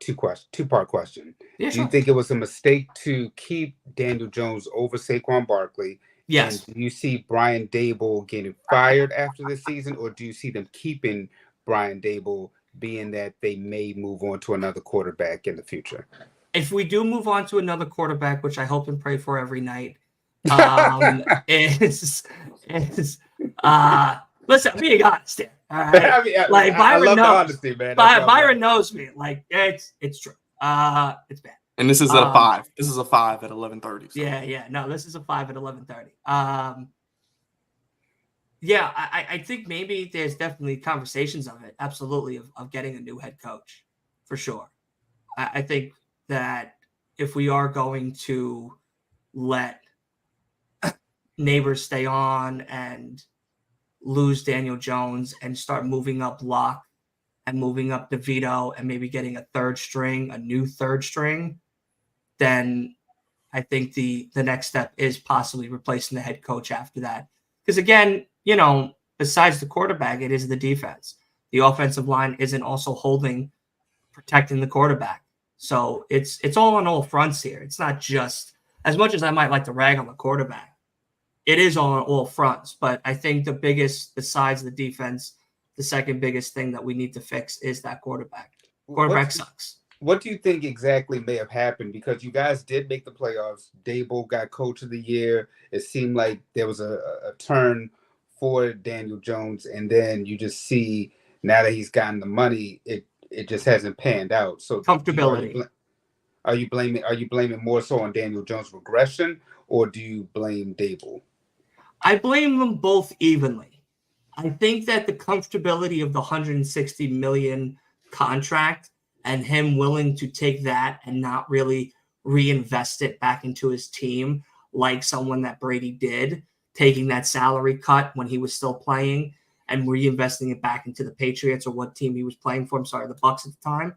two-part question? Yeah, do you think it was a mistake to keep Daniel Jones over Saquon Barkley? Yes. And do you see Brian Daboll getting fired after this season, or do you see them keeping Brian Daboll, being that they may move on to another quarterback in the future? If we do move on to another quarterback, which I hope and pray for every night, listen, I'm being honest here. All right? I mean, like, Byron I love knows. the honesty, man. Byron knows me. Like, it's true. It's bad. And this is a 5. This is a 5 at 11:30. So. Yeah. No, this is a 5 at 11:30. Yeah, I think maybe there's definitely conversations of it. Absolutely, of getting a new head coach, for sure. I think that if we are going to let Neighbors stay on and lose Daniel Jones and start moving up Locke and moving up DeVito and maybe getting a new third string, then I think the next step is possibly replacing the head coach after that. Because again, besides the quarterback, it is the defense. The offensive line isn't also protecting the quarterback. So it's all on all fronts here. It's not just, as much as I might like to rag on the quarterback, it is on all fronts. But I think the biggest, besides the defense, the second biggest thing that we need to fix is that quarterback. Quarterback sucks. What do you think exactly may have happened? Because you guys did make the playoffs. Dable got coach of the year. It seemed like there was a turn for Daniel Jones. And then you just see now that he's gotten the money, it just hasn't panned out. So comfortability. Are you blaming more so on Daniel Jones' regression, or do you blame Dable? I blame them both evenly. I think that the comfortability of the $160 million contract and him willing to take that and not really reinvest it back into his team like someone that Brady did, taking that salary cut when he was still playing and reinvesting it back into the Patriots or what team he was playing for. I'm sorry, the Bucs at the time.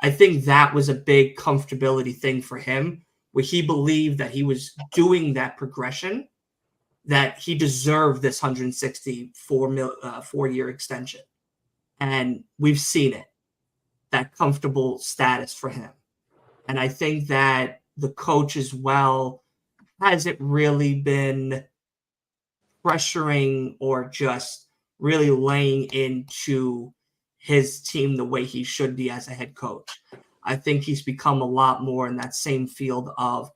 I think that was a big comfortability thing for him, where he believed that he was doing that progression, that he deserved this 4-year extension. And we've seen it, that comfortable status for him. And I think that the coach as well hasn't really been pressuring or just really laying into his team the way he should be as a head coach. I think he's become a lot more in that same field of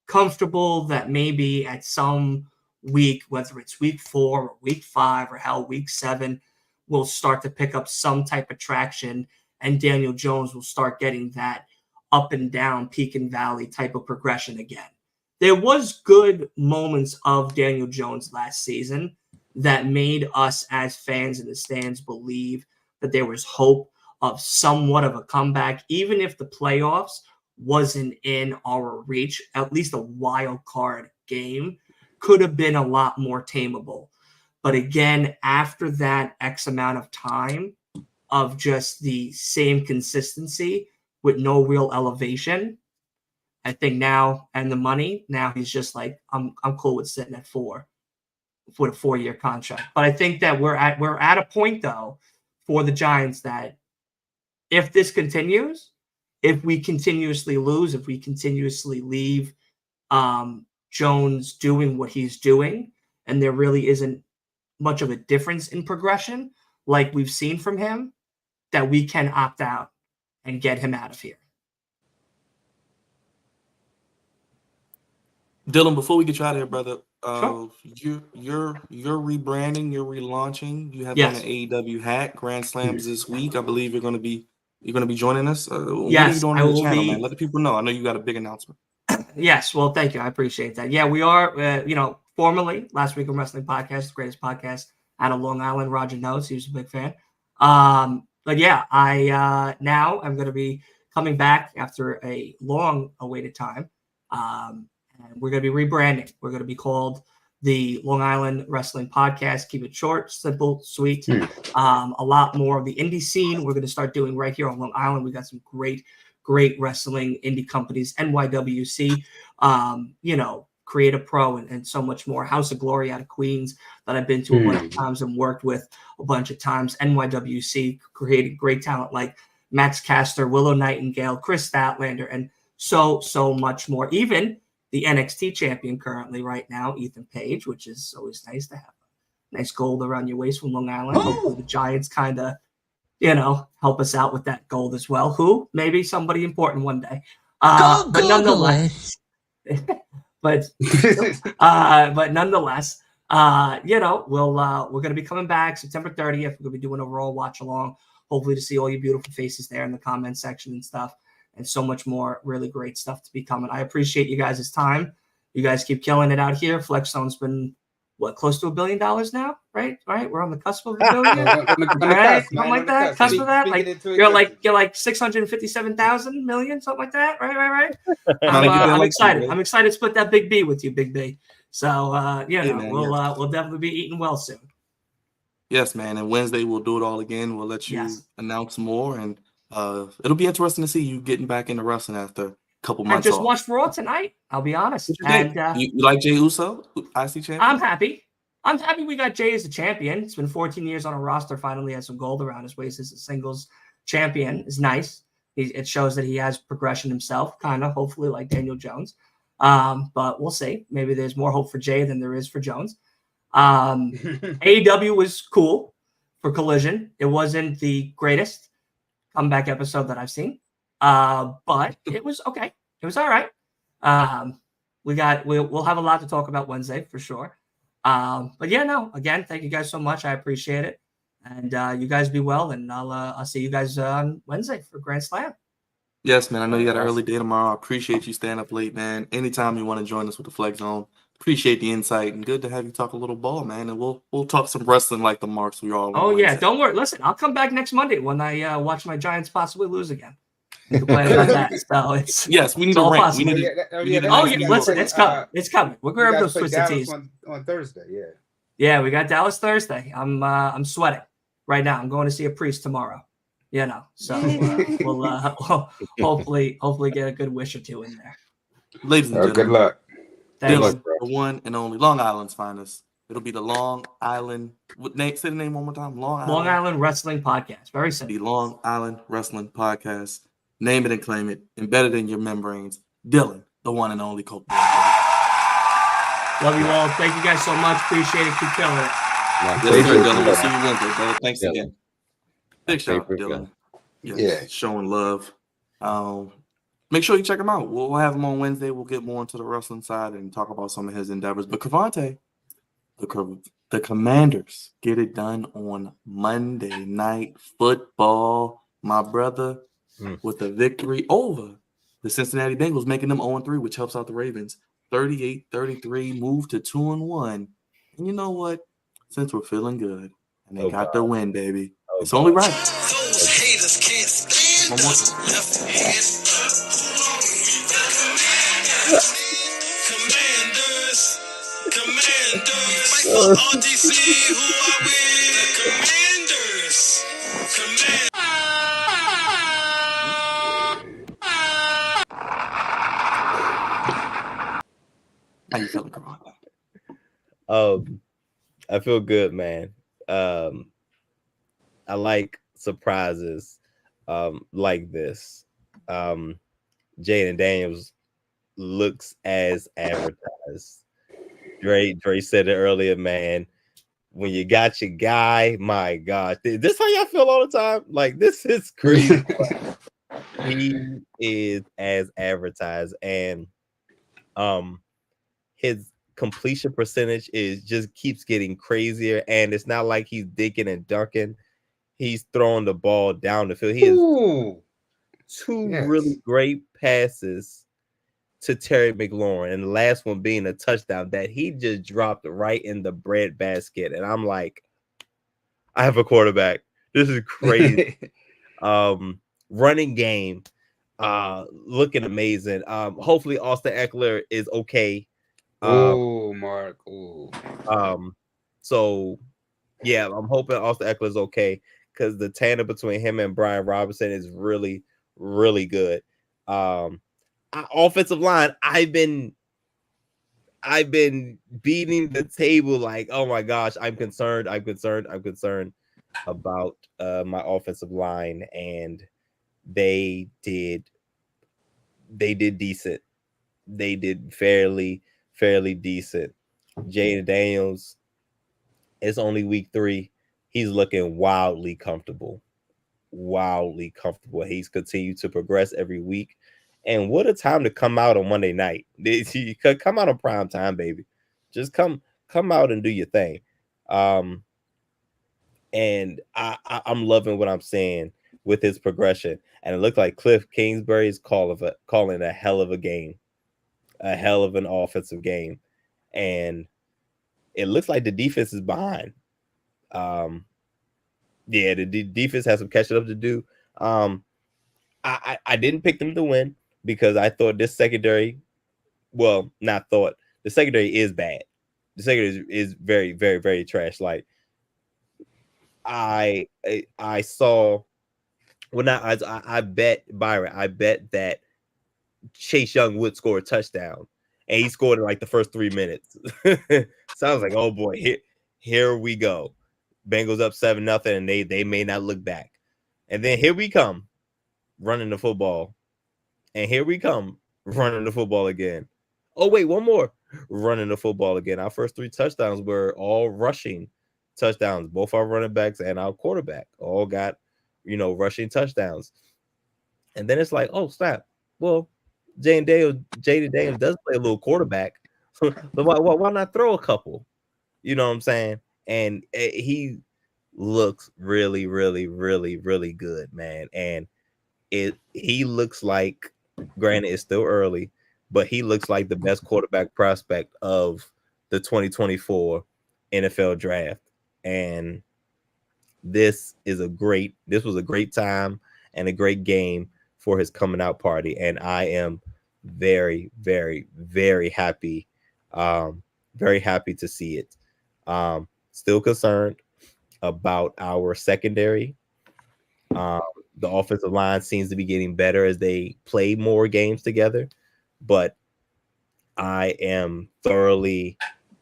comfortable that maybe at some week, whether it's week 4 or week 5 or hell, week 7, will start to pick up some type of traction, and Daniel Jones will start getting that up and down, peak and valley type of progression again. There was good moments of Daniel Jones last season that made us as fans in the stands believe that there was hope of somewhat of a comeback, even if the playoffs wasn't in our reach. At least a wild card game could have been a lot more tameable. But again, after that X amount of time of just the same consistency with no real elevation, I think now, and the money, now he's just like, I'm cool with sitting at 4 with a 4-year contract. But I think that we're at a point though for the Giants that if this continues, if we continuously lose, if we continuously leave Jones doing what he's doing, and there really isn't much of a difference in progression like we've seen from him, that we can opt out and get him out of here. Dylan, before we get you out of here, brother, Sure. you're rebranding, you're relaunching. You have Yes. on an AEW hat. Grand Slams this week. I believe you're going to be joining us. What are you Yes, doing I on the will channel, be. man? Let the people know. I know you got a big announcement. Yes, well, thank you. I appreciate that. Yeah, we are, formerly Last Week in Wrestling Podcast, the greatest podcast out of Long Island. Roger knows, he was a big fan. But yeah, I now I'm going to be coming back after a long awaited time. And we're going to be rebranding. We're going to be called the Long Island Wrestling Podcast. Keep it short, simple, sweet. A lot more of the indie scene we're going to start doing right here on Long Island. We got some great wrestling indie companies, NYWC, Creative Pro, and so much more. House of Glory out of Queens that I've been to a bunch of times and worked with a bunch of times. NYWC created great talent like Max Caster, Willow Nightingale, Chris Statlander, and so much more. Even the NXT champion currently right now, Ethan Page, which is always nice to have a nice gold around your waist from Long Island. Hopefully the Giants kind of, help us out with that gold as well. Who? Maybe somebody important one day. But nonetheless, but nonetheless, we're going to be coming back September 30th. We're going to be doing a Raw watch along, hopefully to see all your beautiful faces there in the comment section and stuff, and so much more really great stuff to be coming. I appreciate you guys' time. You guys keep killing it out here. Flexstone's been close to $1 billion now, right? We're on the cusp of $1 billion. On the Right? cusp, Something man, like on the that. cusp. Cusp of that. Speak Like it into you're existence. like 657,000 million, something like that. Right. Trying to get there I'm like excited. you, I'm excited to split that big B with you, Big B. So Hey, man, we'll definitely be eating well soon. Yes, man. And Wednesday we'll do it all again. We'll let you Yes. announce more, and it'll be interesting to see you getting back into wrestling after a couple I months just off. watched Raw tonight. I'll be honest. What you think? And You like Jey Uso, IC champion? I'm happy. We got Jay as a champion. It's been 14 years on a roster. Finally has some gold around his waist as a singles champion. Is nice. It shows that he has progression himself, kind of, hopefully like Daniel Jones. But we'll see. Maybe there's more hope for Jay than there is for Jones. AEW was cool for Collision. It wasn't the greatest comeback episode that I've seen. But it was okay. It was all right. We'll have a lot to talk about Wednesday for sure. But yeah, no, again, thank you guys so much. I appreciate it. And you guys be well, and I'll see you guys on Wednesday for Grand Slam. Yes, man. I know you got an early day tomorrow. I appreciate you staying up late, man. Anytime you want to join us with the Flex Zone, appreciate the insight, and good to have you talk a little ball, man. And we'll talk some wrestling like the marks we all. Oh yeah, don't worry. Listen, I'll come back next Monday when I watch my Giants possibly lose again. You can plan about that. So it's yes, we need all to rank. possible. Listen, it's coming. It's coming. We're gonna grab those twisted teas on Thursday. Yeah. Yeah, we got Dallas Thursday. I'm sweating right now. I'm going to see a priest tomorrow. So we'll hopefully get a good wish or two in there. Ladies and gentlemen, good luck. Thanks. Dylan, the one and only Long Island's finest. It'll be the Long Island. Say the name one more time. Long Island Wrestling Podcast. Very simple. The Long Island Wrestling Podcast. Name it and claim it. Embedded in your membranes. Dylan, the one and only Cope. Love you all. Thank you guys so much. Appreciate it. Keep killing it. Yes, sir, Dylan. We'll see you Wednesday, brother. Thanks again. Big shout out, Dylan. Yeah. Showing love. Make sure you check him out. We'll have him on Wednesday. We'll get more into the wrestling side and talk about some of his endeavors. But Cavante, the Commanders get it done on Monday Night Football, my brother, with a victory over the Cincinnati Bengals, making them 0-3, which helps out the Ravens. 38-33, move to 2-1. And you know what? Since we're feeling good and they got the win, baby, it's only right. Those haters can't stand One more us. time. Left hand up. Commanders. Fight for RDC. Who are we? The Commanders. How you feeling, Cavante? I feel good, man. I like surprises like this. Jaden Daniels looks as advertised. Dre said it earlier, man. When you got your guy, my God, this how y'all feel all the time? Like, this is crazy. He is as advertised, and his completion percentage just keeps getting crazier, and it's not like he's dinking and dunking. He's throwing the ball down the field. He has two really great passes to Terry McLaurin, and the last one being a touchdown that he just dropped right in the bread basket. And I'm like, I have a quarterback. This is crazy. Running game, looking amazing. Hopefully Austin Eckler is okay. Mark. So yeah, I'm hoping Austin Eckler is okay, because the tandem between him and Brian Robinson is really, really good. Offensive line, I've been beating the table like, oh my gosh, I'm concerned about my offensive line, and they did decent. They did fairly decent. Jaden Daniels, it's only week 3. He's looking wildly comfortable. He's continued to progress every week. And what a time to come out on Monday night. You could come out on prime time, baby. Just come out and do your thing. And I'm loving what I'm seeing with his progression. And it looked like Cliff Kingsbury is calling a hell of a game. A hell of an offensive game. And it looks like the defense is behind. Yeah, the defense has some catching up to do. I didn't pick them to win because I thought this secondary, well, not thought, the secondary is bad. The secondary is very, very, very trash. Like I saw, well, not I bet Byron, I bet that Chase Young would score a touchdown, and he scored in like the first 3 minutes. So I was like, oh boy, here we go. Bengals up 7-0, and they may not look back. And then here we come running the football. And here we come running the football again. Oh, wait, one more. Running the football again. Our first 3 touchdowns were all rushing touchdowns. Both our running backs and our quarterback all got, rushing touchdowns. And then it's like, oh, snap. Well, Jaden Daniels does play a little quarterback. So why not throw a couple? You know what I'm saying? And he looks really, really, really, really good, man. And he looks like, granted, it's still early, but he looks like the best quarterback prospect of the 2024 NFL draft. And this was a great time and a great game for his coming out party. And I am very, very, very happy. Very happy to see it. Still concerned about our secondary. The offensive line seems to be getting better as they play more games together, but I am thoroughly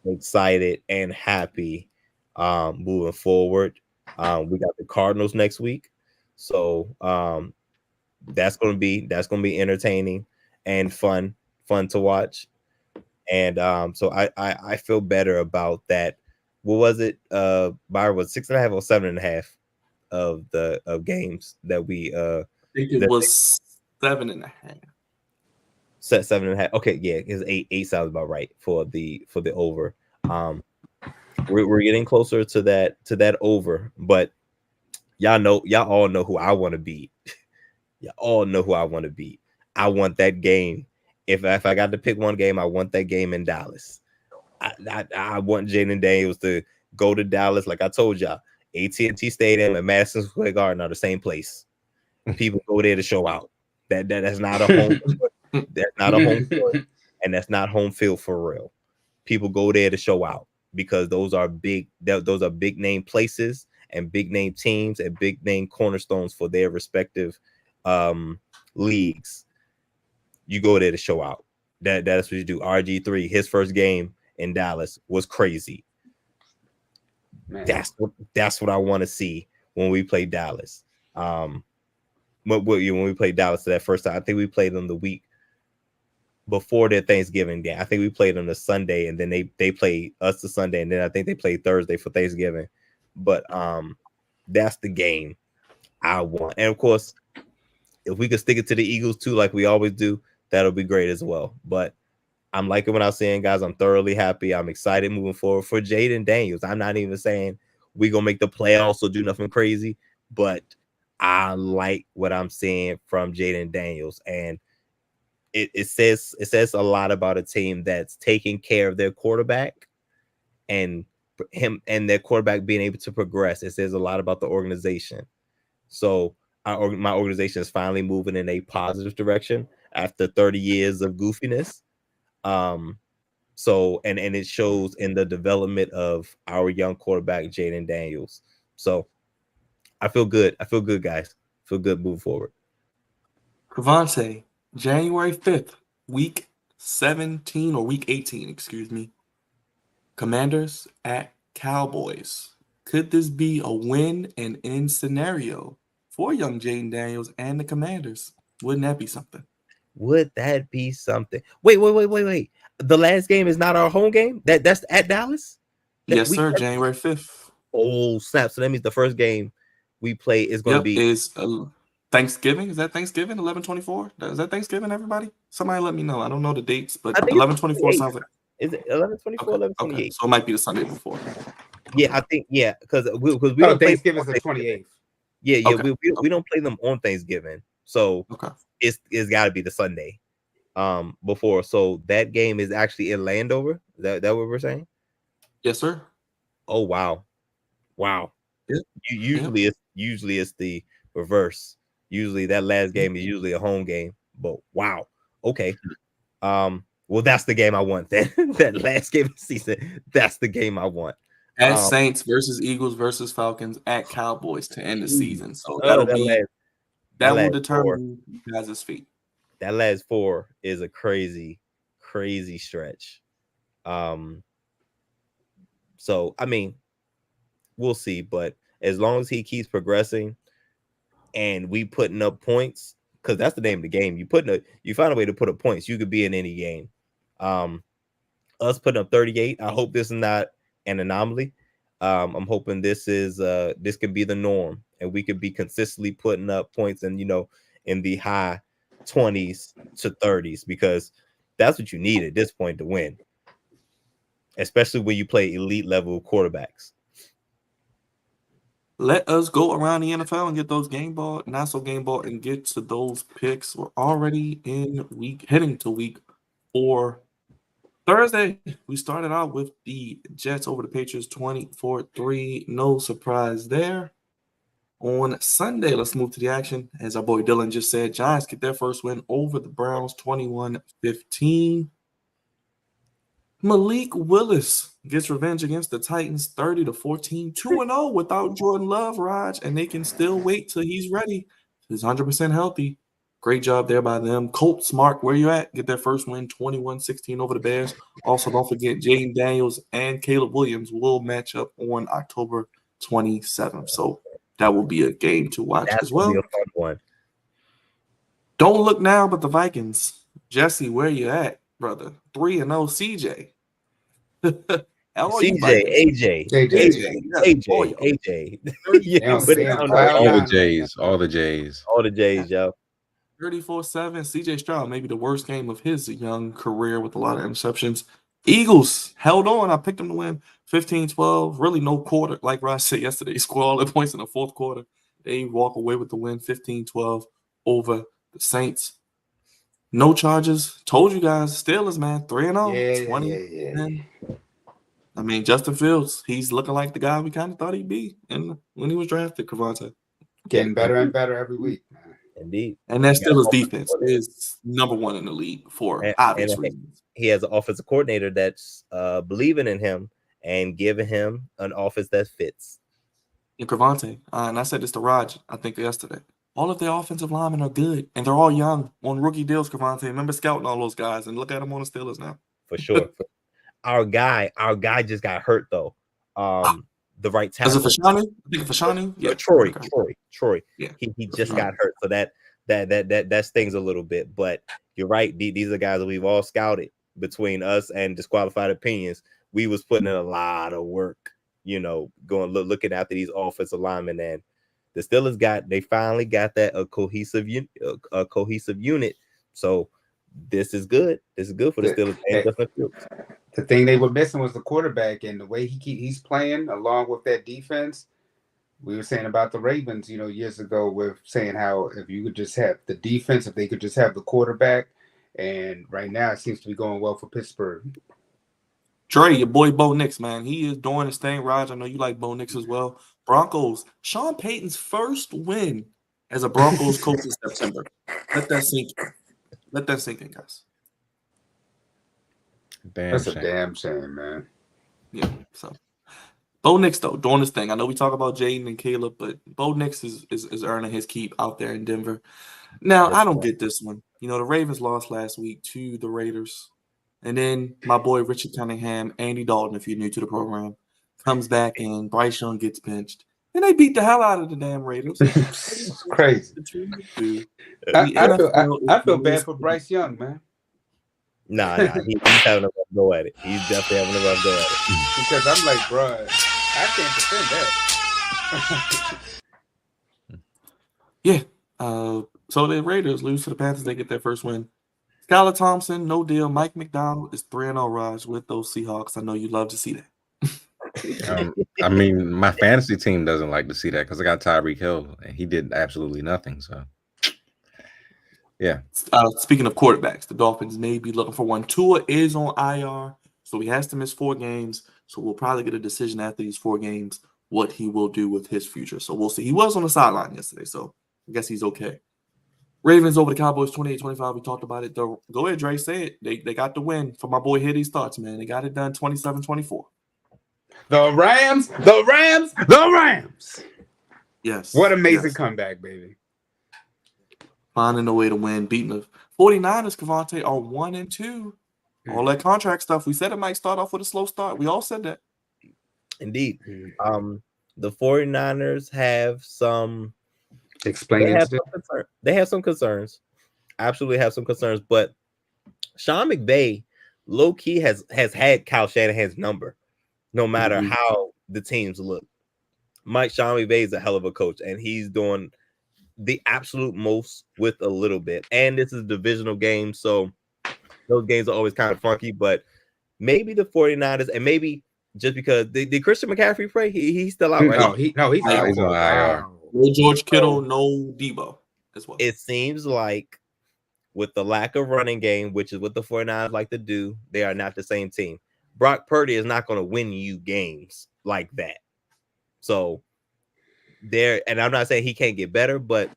excited and happy moving forward. We got the Cardinals next week, so that's gonna be entertaining and fun to watch. And so I feel better about that. What was it? Byron, was 6.5 or 7.5 of games that we I think it was 7.5. Set 7.5. Okay, yeah, because 8 sounds about right for the over. We're getting closer to that over, but y'all all know who I want to beat. Y'all all know who I want to beat. I want that game. If I got to pick one game, I want that game in Dallas. I want Jaden Daniels to go to Dallas. Like I told y'all, AT&T Stadium and Madison Square Garden are the same place. People go there to show out. That's not a home. That's not a home field, and that's not home field for real. People go there to show out because those are big name places and big name teams and big name cornerstones for their respective leagues. You go there to show out. That's what you do. RG3, his first game in Dallas was crazy. Man. That's what I want to see when we play Dallas. When we played Dallas that first time, I think we played them the week before their Thanksgiving game. I think we played them the Sunday, and then they played us the Sunday, and then I think they played Thursday for Thanksgiving. But that's the game I want. And of course, if we could stick it to the Eagles too, like we always do, that'll be great as well. But I'm liking what I'm seeing, guys. I'm thoroughly happy. I'm excited moving forward for Jaden Daniels. I'm not even saying we're gonna make the playoffs or do nothing crazy, but I like what I'm seeing from Jaden Daniels, and it says a lot about a team that's taking care of their quarterback and him and their quarterback being able to progress. It says a lot about the organization. So my organization is finally moving in a positive direction after 30 years of goofiness. So and it shows in the development of our young quarterback Jaden Daniels. So I feel good. I feel good, guys. I feel good moving forward. Cavante, January 5th, week 17 or week 18, excuse me. Commanders at Cowboys. Could this be a win and end scenario for young Jaden Daniels and the Commanders? Wouldn't that be something? Would that be something? Wait. The last game is not our home game? That's at Dallas? Yes, sir. January 5th. Oh, snap. So that means the first game we play is going to be is Thanksgiving. Is that Thanksgiving? 11/24? Is that Thanksgiving, everybody? Somebody let me know. I don't know the dates, but 11/24 sounds like. Is it 11/24, 11/28? Okay. So it might be the Sunday before. Yeah, I think, because we don't Thanksgiving is the 28th. Yeah, we don't play them on Thanksgiving. So it's got to be the Sunday before. So that game is actually in Landover. Is that what we're saying? Yes, sir. Oh wow. Yeah. Usually it's the reverse. Usually that last game is usually a home game. But wow. Okay. Well, that's the game I want then. That last game of the season, that's the game I want. At Saints versus Eagles versus Falcons at Cowboys to end the season. So Oh, that will determine you guys' fate. That last 4 is a crazy stretch. So I mean, we'll see, but as long as he keeps progressing and we putting up points, because that's the name of the game. You find a way to put up points, you could be in any game. Us putting up 38. I hope this is not an anomaly. I'm hoping this could be the norm, and we could be consistently putting up points and in the high 20s to 30s, because that's what you need at this point to win, especially when you play elite level quarterbacks. Let us go around the NFL and get those game ball, not so game ball, and get to those picks. We're already heading to week 4. Thursday, we started out with the Jets over the Patriots 24-3. No surprise there. On Sunday, let's move to the action. As our boy Dylan just said, Giants get their first win over the Browns 21-15. Malik Willis gets revenge against the Titans 30-14. 2-0 without Jordan Love, Raj, and they can still wait till he's ready. He's 100% healthy. Great job there by them. Colts, Mark, where you at? Get their first win 21-16 over the Bears. Also, don't forget Jaden Daniels and Caleb Williams will match up on October 27th. So that will be a game to watch as well. Be a fun one. Don't look now, but the Vikings. Jesse, where you at, brother? 3-0 CJ. AJ. All the J's, yo. 34-7. CJ Stroud, maybe the worst game of his young career with a lot of interceptions. Eagles held on. I picked them to win 15-12. Really no quarter. Like Raj said yesterday, he scored all the points in the fourth quarter. They walk away with the win 15-12 over the Saints. No charges. Told you guys, Steelers, man, 3-0. 20. I mean, Justin Fields, he's looking like the guy we kind of thought he'd be when he was drafted, Cavante. Getting better and better every week, man. Indeed. And that Steelers defense is number 1 in the league for obvious reasons. He has an offensive coordinator that's believing in him and giving him an offense that fits. And Cavante, and I said this to Raj, I think yesterday. All of their offensive linemen are good, and they're all young on rookie deals, Cavante. Remember scouting all those guys, and look at them on the Steelers now. For sure. Our guy just got hurt, though. The right tackle. Is it Fashanu? I think Fashanu? Yeah, Troy. Yeah. He just got hurt, so that stings a little bit. But you're right. These are guys that we've all scouted. Between us and disqualified opinions, we was putting in a lot of work, going looking after these offensive linemen, and the Steelers they finally got that a cohesive unit. So this is good. This is good for the Steelers. The thing they were missing was the quarterback, and the way he's playing along with that defense. We were saying about the Ravens, years ago, with saying how if you could just have the defense, if they could just have the quarterback, and right now it seems to be going well for Pittsburgh. Dre, your boy Bo Nix, man, he is doing his thing. Raj, I know you like Bo Nix as well. Broncos, Sean Payton's first win as a Broncos coach in September. Let that sink in, guys. That's a damn shame, man. Yeah, so Bo Nix, though, doing his thing. I know we talk about Jaden and Caleb, but Bo Nix is earning his keep out there in Denver. Now, I don't get this one. The Ravens lost last week to the Raiders. And then my boy Richard Cunningham, Andy Dalton, if you're new to the program, comes back and Bryce Young gets benched. And they beat the hell out of the damn Raiders. It's crazy. I feel bad for Bryce Young, man. Nah, he's having a rough go at it. He's definitely having a rough go at it. Because I'm like, bro, I can't defend that. Yeah. So the Raiders lose to the Panthers. They get their first win. Skylar Thompson, no deal. Mike McDonald is 3-0, Raj, with those Seahawks. I know you love to see that. I mean, my fantasy team doesn't like to see that because I got Tyreek Hill, and he did absolutely nothing. So, yeah. Speaking of quarterbacks, the Dolphins may be looking for one. Tua is on IR, so he has to miss 4 games. So we'll probably get a decision after these 4 games what he will do with his future. So we'll see. He was on the sideline yesterday, so I guess he's okay. Ravens over the Cowboys 28-25. We talked about it. Go ahead, Dre. Say it. They got the win. For my boy, hear these thoughts, man. They got it done 27-24. The Rams, the Rams, the Rams. Yes. What amazing yes. comeback, baby. Finding a way to win, beating the 49ers, Cavante, are 1-2. All that contract stuff. We said it might start off with a slow start. We all said that. Indeed. The 49ers have some they have some concerns. Absolutely have some concerns, but Sean McVay low key has had Kyle Shanahan's number no matter how the teams look. Sean McVay is a hell of a coach, and he's doing the absolute most with a little bit. And this is a divisional game, so those games are always kind of funky, but maybe the 49ers, and maybe just because did Christian McCaffrey play? He's still out, right? He's out. He's on IR. No George Kittle, no Debo as well. It seems like with the lack of running game, which is what the 49ers like to do, they are not the same team. Brock Purdy is not going to win you games like that. So there, and I'm not saying he can't get better, but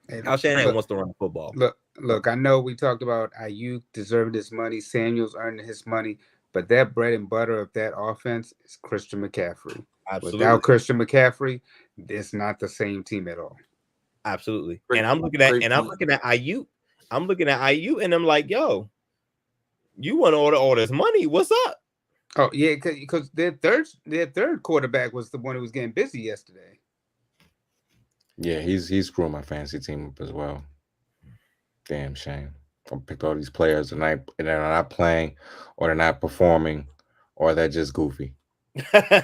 Kyle Shanahan wants to run the football. Look, I know we talked about Ayuk deserving his money, Samuel's earning his money, but that bread and butter of that offense is Christian McCaffrey. Absolutely. Without Christian McCaffrey, it's not the same team at all. Absolutely. And I'm looking at Ayuk. I'm looking at Ayuk, and I'm like, yo, you want to order all this money? What's up? Oh yeah, because their third quarterback was the one who was getting busy yesterday. Yeah, he's screwing my fantasy team up as well. Damn shame. I picked all these players and they're not playing, or they're not performing, or they're just goofy.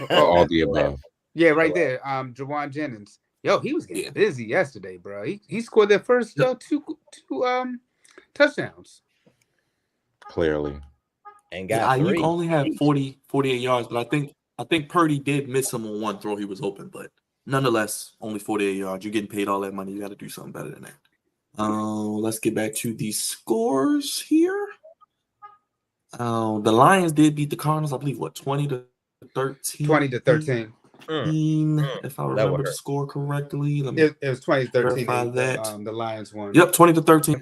All the above. Yeah, right there. Jawan Jennings. Yo, he was getting busy yesterday, bro. He scored their first two touchdowns. Clearly. And got Ayuk only had 48 yards, but I think Purdy did miss him on one throw. He was open, but nonetheless, only 48 yards. You're getting paid all that money. You got to do something better than that. Let's get back to the scores here. The Lions did beat the Cardinals, I believe, 20-13? 20-13. If I remember the score correctly. Let me it was 20-13. verify that. The Lions won. Yep, 20-13.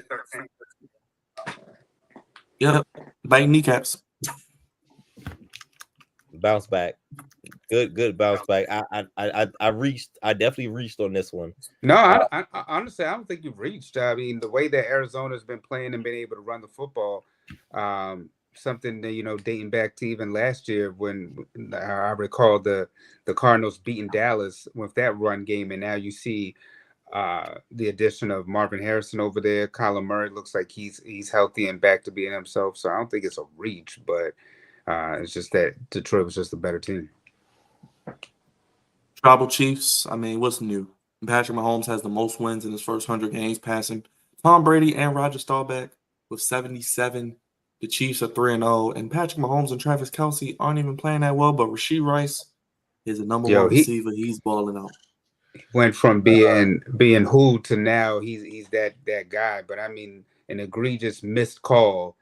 Yep, biting kneecaps. Bounce back. Good bounce back. I definitely reached on this one. No, I honestly, I don't think you've reached. I mean, the way that Arizona's been playing and been able to run the football, something that, dating back to even last year when I recall the Cardinals beating Dallas with that run game, and now you see the addition of Marvin Harrison over there. Kyler Murray looks like he's healthy and back to being himself. So I don't think it's a reach, but it's just that Detroit was just a better team. Tribal Chiefs, I mean, what's new? Patrick Mahomes has the most wins in his first 100 games passing Tom Brady and Roger Staubach with 77. The Chiefs are 3-0, and Patrick Mahomes and Travis Kelce aren't even playing that well, but Rashee Rice is the number one receiver. He's balling out. Went from being who to now he's that guy. But I mean, an egregious missed call.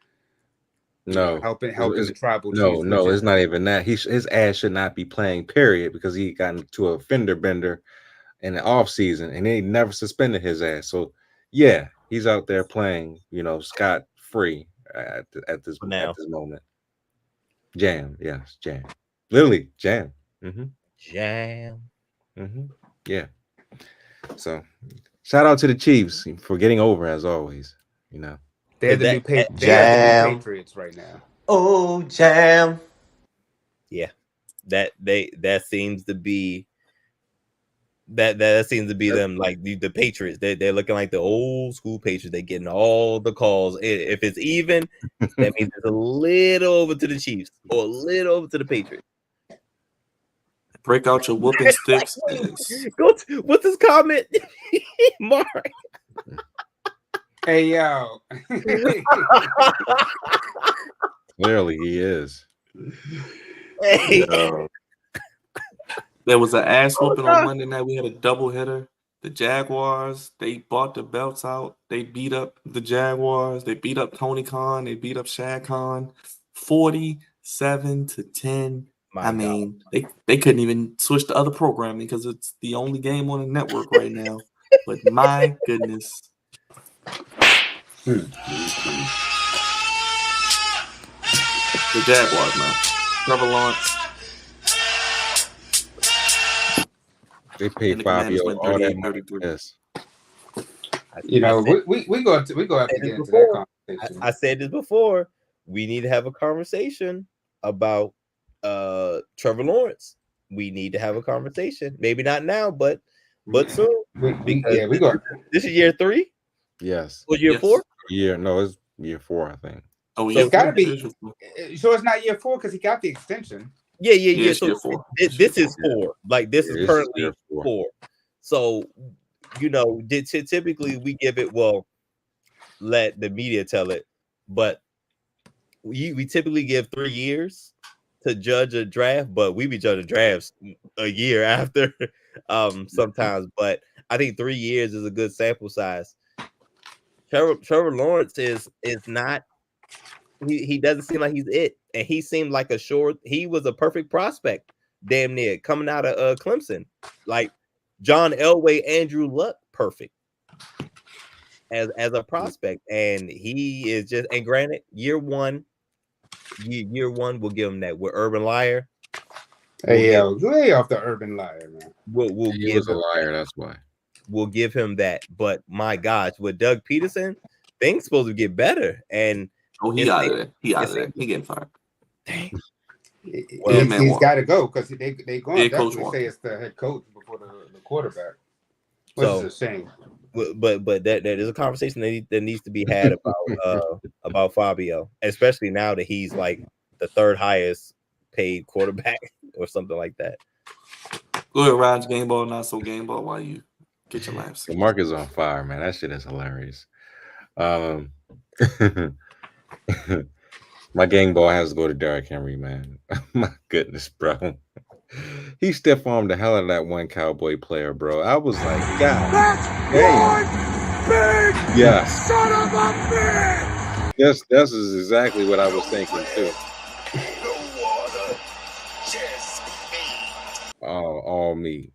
No, helping the Tribal Chiefs. No, it's not even that. His ass should not be playing, period, because he got into a fender bender in the offseason, and they never suspended his ass. So yeah, he's out there playing, scot free at this moment. Jam, yes, jam. Literally, jam. Jam. Yeah. So shout out to the Chiefs for getting over as always. They're the new Patriots right now. Oh, jam. Yeah. That seems to be that seems to be them, like the Patriots. They're looking like the old school Patriots. They're getting all the calls. If it's even, that means it's a little over to the Chiefs or a little over to the Patriots. Break out your whooping sticks. What's his comment? Mark. Hey, yo. Clearly he is. Hey. There was an ass whooping on Monday night. We had a double hitter. The Jaguars, they bought the belts out. They beat up the Jaguars. They beat up Tony Khan. They beat up Shad Khan. 47-10. My I God. mean, they couldn't even switch to other programming because it's the only game on the network right now. But my goodness. The Jaguars, man. Trevor Lawrence They and paid the Fabio Commanders went all that money 38-33. for this. You know, we go have to said get this into before. that conversation. I said this before. We need to have a conversation about Trevor Lawrence. We need to have a conversation. Maybe not now, but soon. we go. This is year 3 Yes. or year Yes. 4. It's year 4, I think. Oh, So yeah. It's got to be. So it's not year 4 because he got the extension. Yeah. it's So year 4. this is 4. Like this Yeah, is this is currently year 4. 4. So typically we give it. Well, let the media tell it, but we typically give 3 years to judge a draft, but we be judging drafts a year after sometimes. But I think 3 years is a good sample size. Trevor Lawrence is not. He doesn't seem like he's it, and he seemed like he was a perfect prospect, damn near coming out of Clemson, like John Elway, Andrew Luck, perfect as a prospect, and he is just. And granted, year one, we'll give him that with Urban Liar. Hey, lay off the Urban Liar, man. We'll He give was a him liar, that. that's why. We'll give him that. But my gosh, with Doug Peterson, things supposed to get better. And he out of there. He out of there. He getting fired. Dang. Well, He's got to go because they going to Head coach definitely walk. say it's the head coach before the quarterback, which So, is a shame. But that is a conversation that needs to be had about Fabio, especially now that he's like the 3rd highest paid quarterback or something like that. Go ahead, Raj. Game ball, not so game ball. While you get your laughs. The mark is on fire, man. That shit is hilarious. My game ball has to go to Derrick Henry, man. My goodness, bro. He stiff armed the hell out of that one Cowboy player, bro. I was like, God. That's one big son of a bitch. This is exactly what I was thinking too. All meat,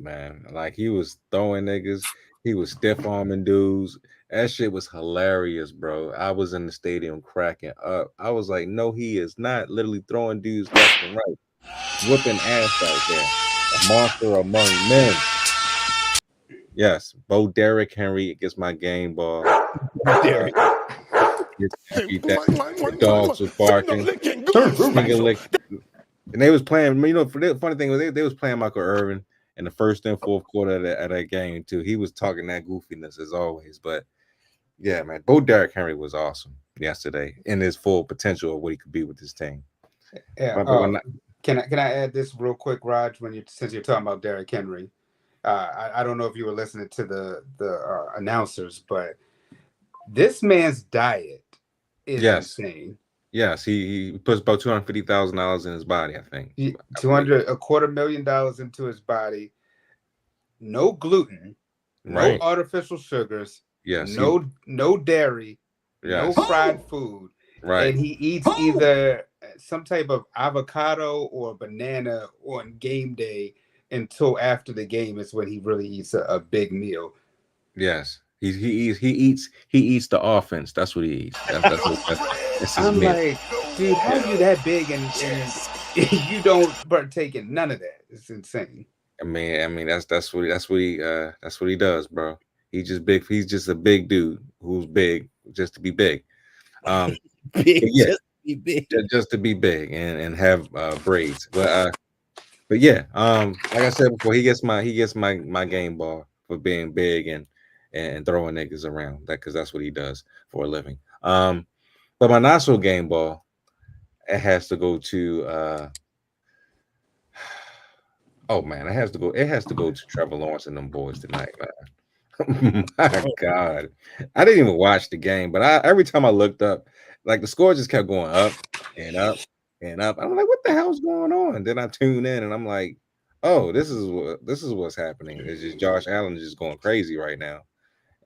man. Like he was throwing niggas, he was stiff arming dudes. That shit was hilarious, bro. I was in the stadium cracking up. I was like, no, he is not. Literally throwing dudes left and right, whooping ass out there. A monster among men. Yes, Bo Derrick Henry gets my game ball. Derrick. The dogs was barking. And they was playing, the funny thing was they was playing Michael Irvin in the first and fourth quarter of that game too. He was talking that goofiness as always. But yeah, man, Bo Derrick Henry was awesome yesterday in his full potential of what he could be with this team. Yeah. Can I add this real quick, Raj? Since you're talking about Derrick Henry, I don't know if you were listening to the announcers, but this man's diet is insane. Yes, he puts about $250,000 in his body, I think. $250,000 into his body. No gluten, no artificial sugars, no dairy, no fried food. Right. And he eats either some type of avocado or banana on game day until after the game is when he really eats a big meal. Yes. He eats the offense. That's what he eats. That's his I'm meal. like, dude, how are you that big and you don't partake in none of that? It's insane. I mean that's what he does, bro. He's just big. He's just a big dude who's big just to be big. Just to be big and have braids. But yeah, like I said before, he gets my game ball for being big and throwing niggas around because that's what he does for a living. But my not so game ball, it has to go to it has to go to Trevor Lawrence and them boys tonight, man. My God, I didn't even watch the game, but every time I looked up, like the score just kept going up and up and up. I'm like, what the hell's going on? Then I tune in and I'm like, oh, this is what's happening. It's just Josh Allen is just going crazy right now,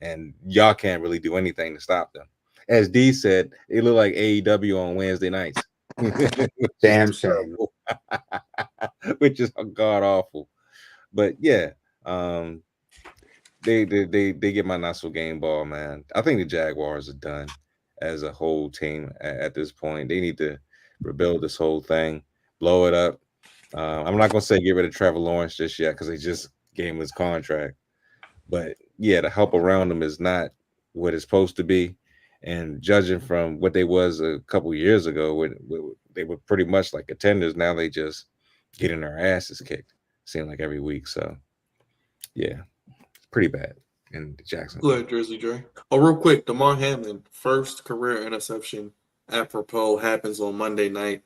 and y'all can't really do anything to stop them. As D said, it looked like AEW on Wednesday nights. Damn shame. which is god awful. But yeah, they get my not so game ball, man. I think the Jaguars are done as a whole team at this point. They need to rebuild this whole thing, blow it up. I'm not gonna say get rid of Trevor Lawrence just yet because they just gave him his contract. But yeah, the help around them is not what it's supposed to be. And judging from what they was a couple years ago, when they were pretty much like contenders, now they just getting their asses kicked. Seem like every week. So yeah, it's pretty bad in Jackson. Go ahead, Jersey Dre. Oh, real quick, DeMar Hamlin, first career interception apropos happens on Monday night,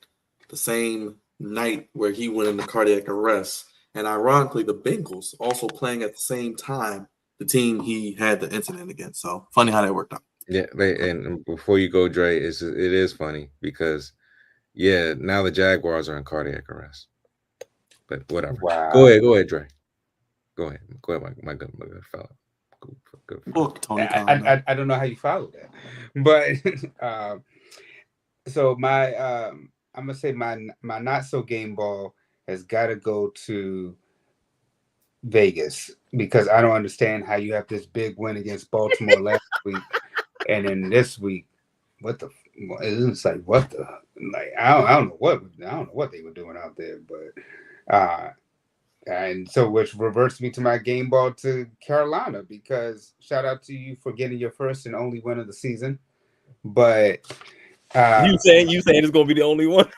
the same night where he went into cardiac arrest. And ironically, the Bengals also playing at the same time, the team he had the incident against. So funny how that worked out. Yeah, and before you go, Dre, it is funny because yeah, now the Jaguars are in cardiac arrest. But whatever. Wow. Go ahead, Dre. Go ahead, my good fella. Good fella. Book Tony Khan. I don't know how you follow that, but so my I'm gonna say my not so game ball has got to go to Vegas because I don't understand how you have this big win against Baltimore last week, and then this week, it's like what the like I don't know what they were doing out there, but and so which reverts me to my game ball to Carolina because shout out to you for getting your first and only win of the season, but you saying it's gonna be the only one?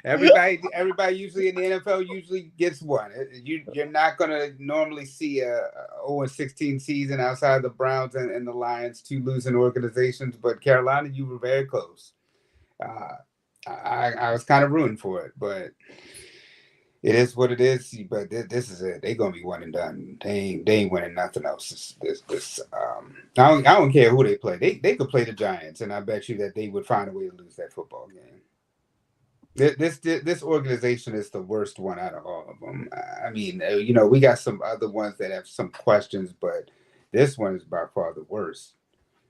Everybody usually in the NFL usually gets one. You're not gonna normally see a 0-16 season outside the Browns and the Lions, two losing organizations, but Carolina, you were very close. I was kind of rooting for it, but it is what it is. But this is it. They're gonna be one and done. They ain't winning nothing else. I don't care who they play. They could play the Giants, and I bet you that they would find a way to lose that football game. This organization is the worst one out of all of them. I mean, we got some other ones that have some questions, but this one is by far the worst.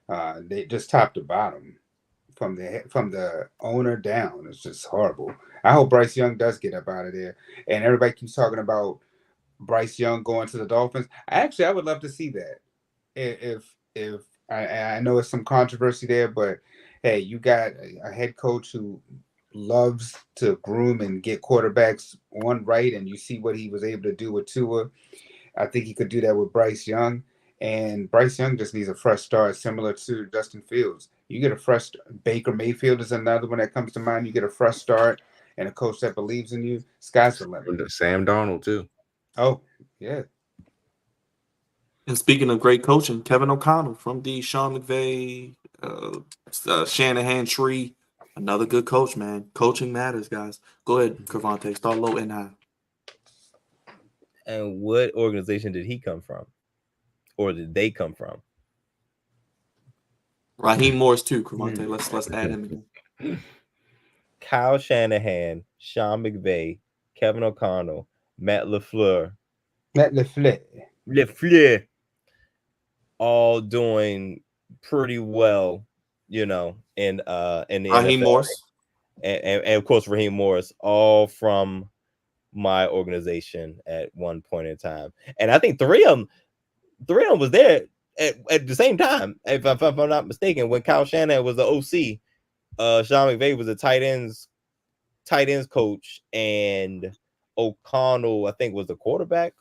They just top to bottom. From the owner down, it's just horrible. I hope Bryce Young does get up out of there. And everybody keeps talking about Bryce Young going to the Dolphins. I would love to see that. If I know it's some controversy there, but hey, you got a head coach who loves to groom and get quarterbacks on right, and you see what he was able to do with Tua. I think he could do that with Bryce Young. And Bryce Young just needs a fresh start, similar to Justin Fields. You get a fresh Baker Mayfield is another one that comes to mind. You get a fresh start and a coach that believes in you. Sky's the limit. Sam Darnold too. Oh yeah. And speaking of great coaching, Kevin O'Connell from the Sean McVay, Shanahan tree, another good coach, man. Coaching matters, guys. Go ahead, Cravante. Start low and high. And what organization did he come from? Or did they come from? Raheem Morris too, Cravante. Let's add him again. Kyle Shanahan, Sean McVay, Kevin O'Connell, Matt LaFleur, all doing pretty well, in the Raheem NFL. Morris. And of course Raheem Morris, all from my organization at one point in time. And I think three of them was there at the same time, if I'm not mistaken, when Kyle Shanahan was the OC. Sean McVay was a tight ends coach, and O'Connell, I think, was the quarterback.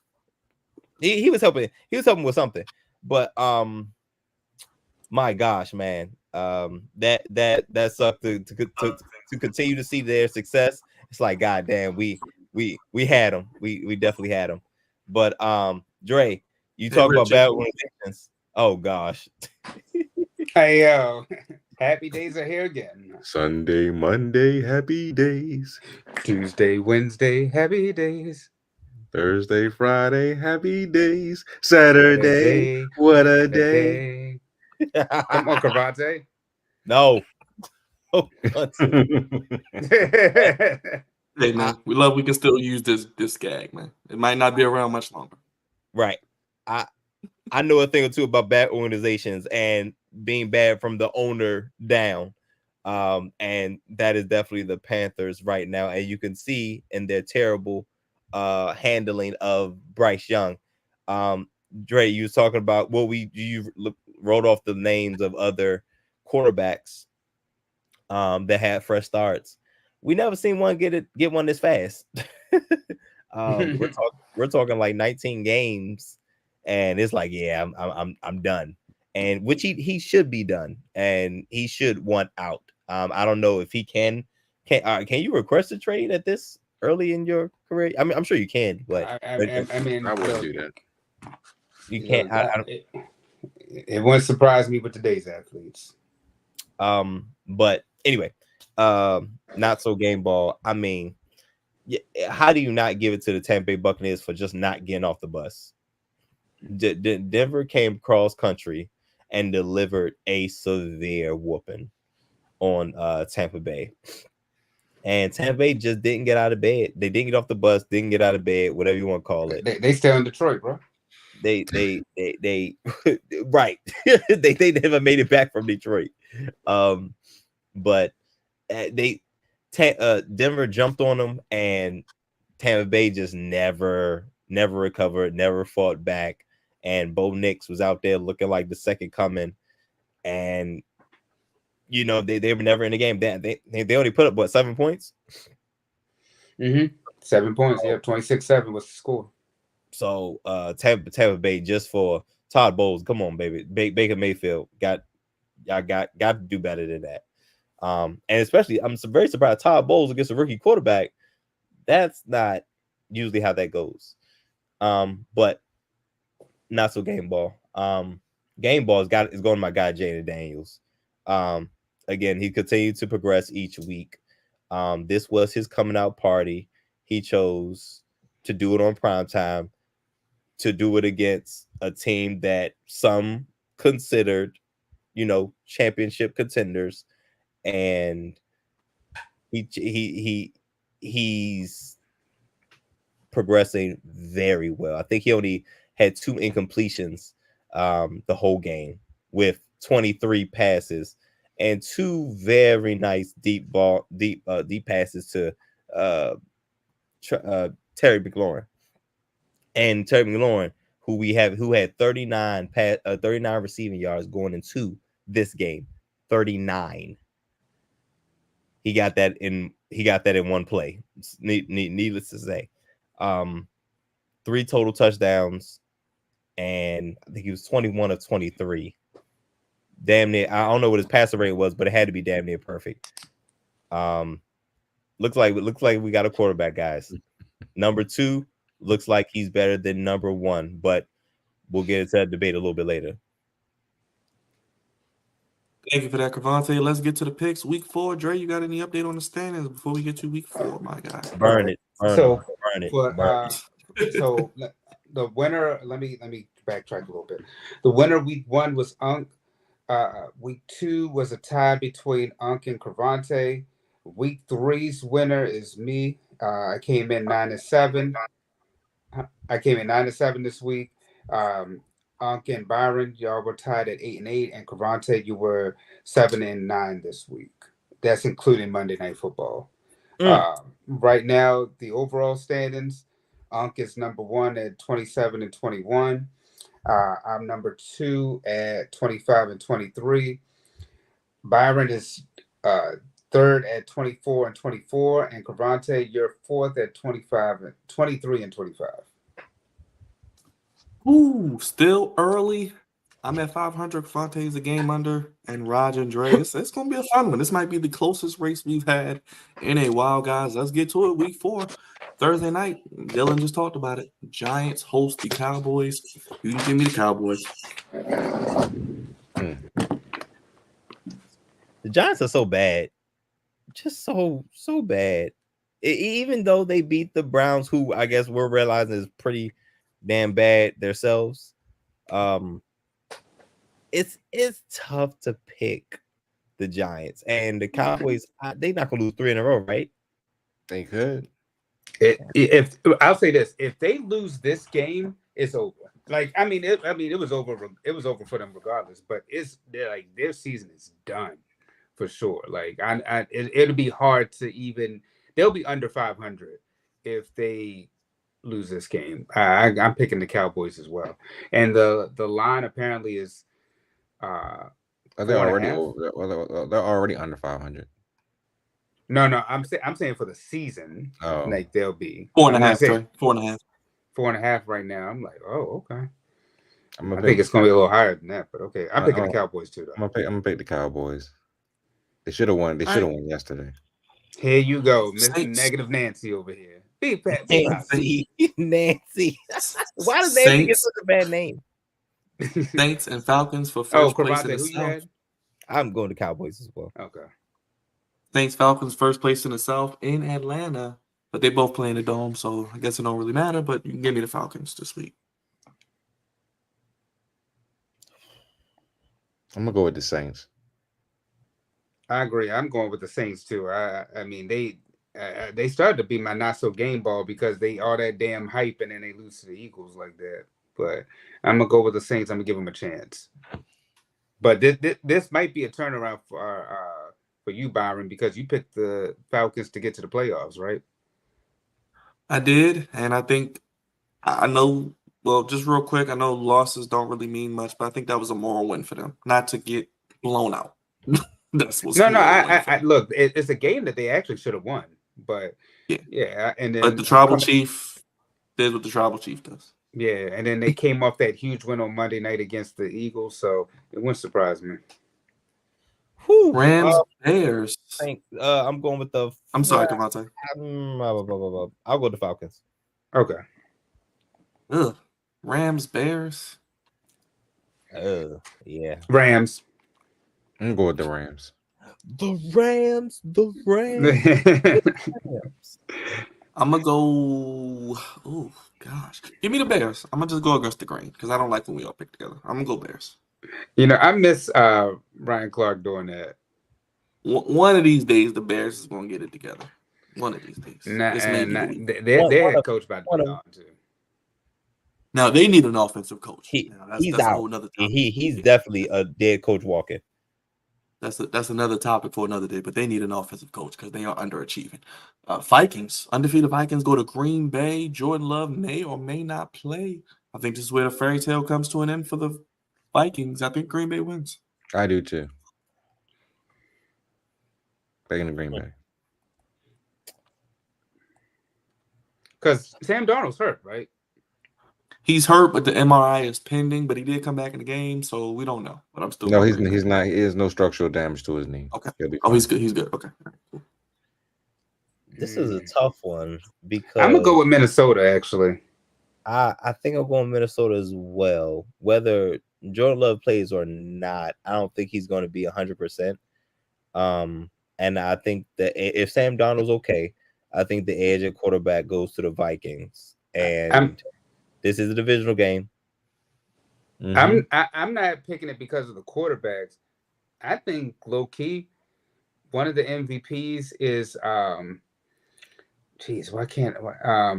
He was helping with something. But my gosh, man, that sucked to continue to see their success. It's like, goddamn, we had them. We definitely had them. But Dre, you talk about bad organizations. Oh gosh. Hey yo, happy days are here again. Sunday, Monday, happy days. Tuesday, Wednesday, happy days. Thursday, Friday, happy days. Saturday, what a day. Come on, Cravante. No. Hey man, we can still use this gag, man. It might not be around much longer. Right. I know a thing or two about bad organizations and being bad from the owner down. And that is definitely the Panthers right now. And you can see in their terrible handling of Bryce Young. Dre, you was talking about wrote off the names of other quarterbacks that had fresh starts. We never seen one get one this fast. We're talking like 19 games, and it's like, yeah, I'm done. And which he should be done, and he should want out. I don't know if he can you request a trade at this early in your career? I mean, I'm sure you can, but I mean, I wouldn't do that. you can't. It wouldn't surprise me with today's athletes. But anyway, not so game ball. I mean, how do you not give it to the Tampa Bay Buccaneers for just not getting off the bus? Denver came cross country and delivered a severe whooping on Tampa Bay. And Tampa Bay just didn't get out of bed. They didn't get off the bus, didn't get out of bed, whatever you want to call it. They stay in Detroit, bro. They right. they never made it back from Detroit. But Denver jumped on them, and Tampa Bay just never recovered, never fought back. And Bo Nix was out there looking like the second coming, and you know they were never in the game. They only put up 7 points. 7 points. Yeah, 26-7 was the score. So Tampa Bay, just for Todd Bowles, come on, baby. Baker Mayfield got to do better than that. And especially, I'm very surprised Todd Bowles against a rookie quarterback. That's not usually how that goes. But not so game ball. Game ball is going to my guy Jaden Daniels. Again, he continued to progress each week. This was his coming out party. He chose to do it on primetime, to do it against a team that some considered, championship contenders, and he's progressing very well. I think he only had 2 incompletions the whole game, with 23 passes and 2 very nice deep passes to Terry McLaurin. And Terry McLaurin, who had 39 receiving yards going into this game. 39. He got that in one play. Needless to say. 3 total touchdowns, and I think he was 21 of 23. Damn near. I don't know what his passer rate was, but it had to be damn near perfect. Looks like we got a quarterback, guys. Number 2 looks like he's better than number 1, but we'll get into that debate a little bit later. Thank you for that, Cavante. Let's get to the picks. Week 4, Dre, you got any update on the standings before we get to week 4, my guy? Burn it. So the winner. Let me backtrack a little bit. The winner week 1 was Unk. Week 2 was a tie between Unk and Cavante. Week 3's winner is me. I came in 9-7. I came in 9-7 this week. Unk and Byron, y'all were tied at 8-8, and Cavante, you were 7-9 this week. That's including Monday Night Football. Right now, the overall standings, Unk is number 1 at 27-21. I'm number 2 at 25-23. Byron is third at 24-24, and Cavante, you're 4th at 23-25. Ooh, still early. I'm at 500. Fonte is a game under, and Raj and Dre. It's going to be a fun one. This might be the closest race we've had in a while, guys. Let's get to it. Week 4, Thursday night. Dylan just talked about it. Giants host the Cowboys. You can give me the Cowboys. The Giants are so bad. Just so bad. Even though they beat the Browns, who I guess we're realizing is pretty damn bad themselves. It's tough to pick the Giants, and the Cowboys. They're not gonna lose 3 in a row, right? They could. If I'll say this, if they lose this game, it's over. It was over. It was over for them regardless. But their season is done for sure. Like it'll be hard to even. They'll be under 500 if they lose this game. I'm picking the Cowboys as well, and the line apparently is Are they 4.5. already over? They're already under 500. No, I'm saying for the season, Oh, like they'll be 4.5, saying Trey. 4.5. 4.5 right now. I'm like, oh, okay. I'm gonna I think pick. it's gonna be a little higher than that, but okay. I'm picking the I'm Cowboys too, though. gonna pick the Cowboys. They should have won. They should have won yesterday. Here you go, Miss Saints. Negative Nancy over here. Be positive. Nancy. Why does Nancy get Saints, such a bad name? Saints and Falcons for Oh, first place in Cravante, the who you South. had? I'm going to Cowboys as well. Okay. Saints Falcons first place in the South in Atlanta, but they both play in the Dome, so I guess it don't really matter. But you can give me the Falcons this week. I'm gonna go with the Saints. I agree. I'm going with the Saints too. I mean they started to be my not so game ball because they all that damn hype and then they lose to the Eagles like that. But I'm gonna go with the Saints. I'm gonna give them a chance. But this might be a turnaround for you, Byron, because you picked the Falcons to get to the playoffs, right? I did, and I think I know. Well, just real quick, I know losses don't really mean much, but I think that was a moral win for them, not to get blown out. That's what's No, moral win for I them. look, it's a game that they actually should have won, but Yeah. and then But the tribal chief did what the tribal chief does. yeah, and then they came off that huge win on Monday night against the Eagles, so it wouldn't surprise me. Whew. Rams, Bears. I'm going with the. I'm sorry, Cavante. I'll go with the Falcons. Okay. Ugh. Rams, Bears. Yeah. Rams. I'm gonna go with the Rams. The Rams. I'm gonna go. Oh gosh, give me the Bears. I'm gonna just go against the grain because I don't like when we all pick together. I'm gonna go Bears. You know, I miss Ryan Clark doing that. One of these days, the Bears is gonna get it together. One of these days. This may be the week. Their head coach about to be gone too. Now they need an offensive coach. He's that's out. a whole nother topic. He's definitely a dead coach walking. That's another topic for another day. But they need an offensive coach because they are underachieving. Vikings, undefeated Vikings go to Green Bay. Jordan Love may or may not play. I think this is where the fairy tale comes to an end for the Vikings. I think Green Bay wins. I do too. Picking the Green Bay. Because Sam Darnold's hurt, right? He's hurt, but the MRI is pending. But he did come back in the game, so we don't know. But I'm still. No, he's not. He has no structural damage to his knee. Okay. He'll be Oh, fine. he's good. He's good. Okay. Cool. This is a tough one because I'm gonna go with Minnesota. Actually, I think I'm going Minnesota as well. Whether Jordan Love plays or not, I don't think he's going to be 100%. And I think that if Sam Darnold's okay, I think the edge at quarterback goes to the Vikings. And this is a divisional game. Mm-hmm. I'm not picking it because of the quarterbacks. I think low key, one of the MVPs is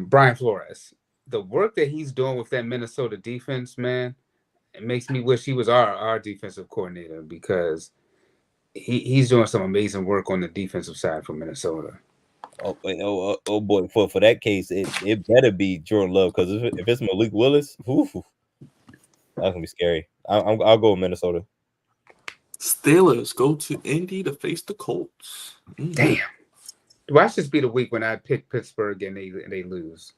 Brian Flores. The work that he's doing with that Minnesota defense, man, it makes me wish he was our defensive coordinator because he's doing some amazing work on the defensive side for Minnesota. Oh boy! For that case, it better be Jordan Love because if it's Malik Willis, that's gonna be scary. I'll go with Minnesota. Steelers go to Indy to face the Colts. Damn. Watch this be the week when I pick Pittsburgh and they lose.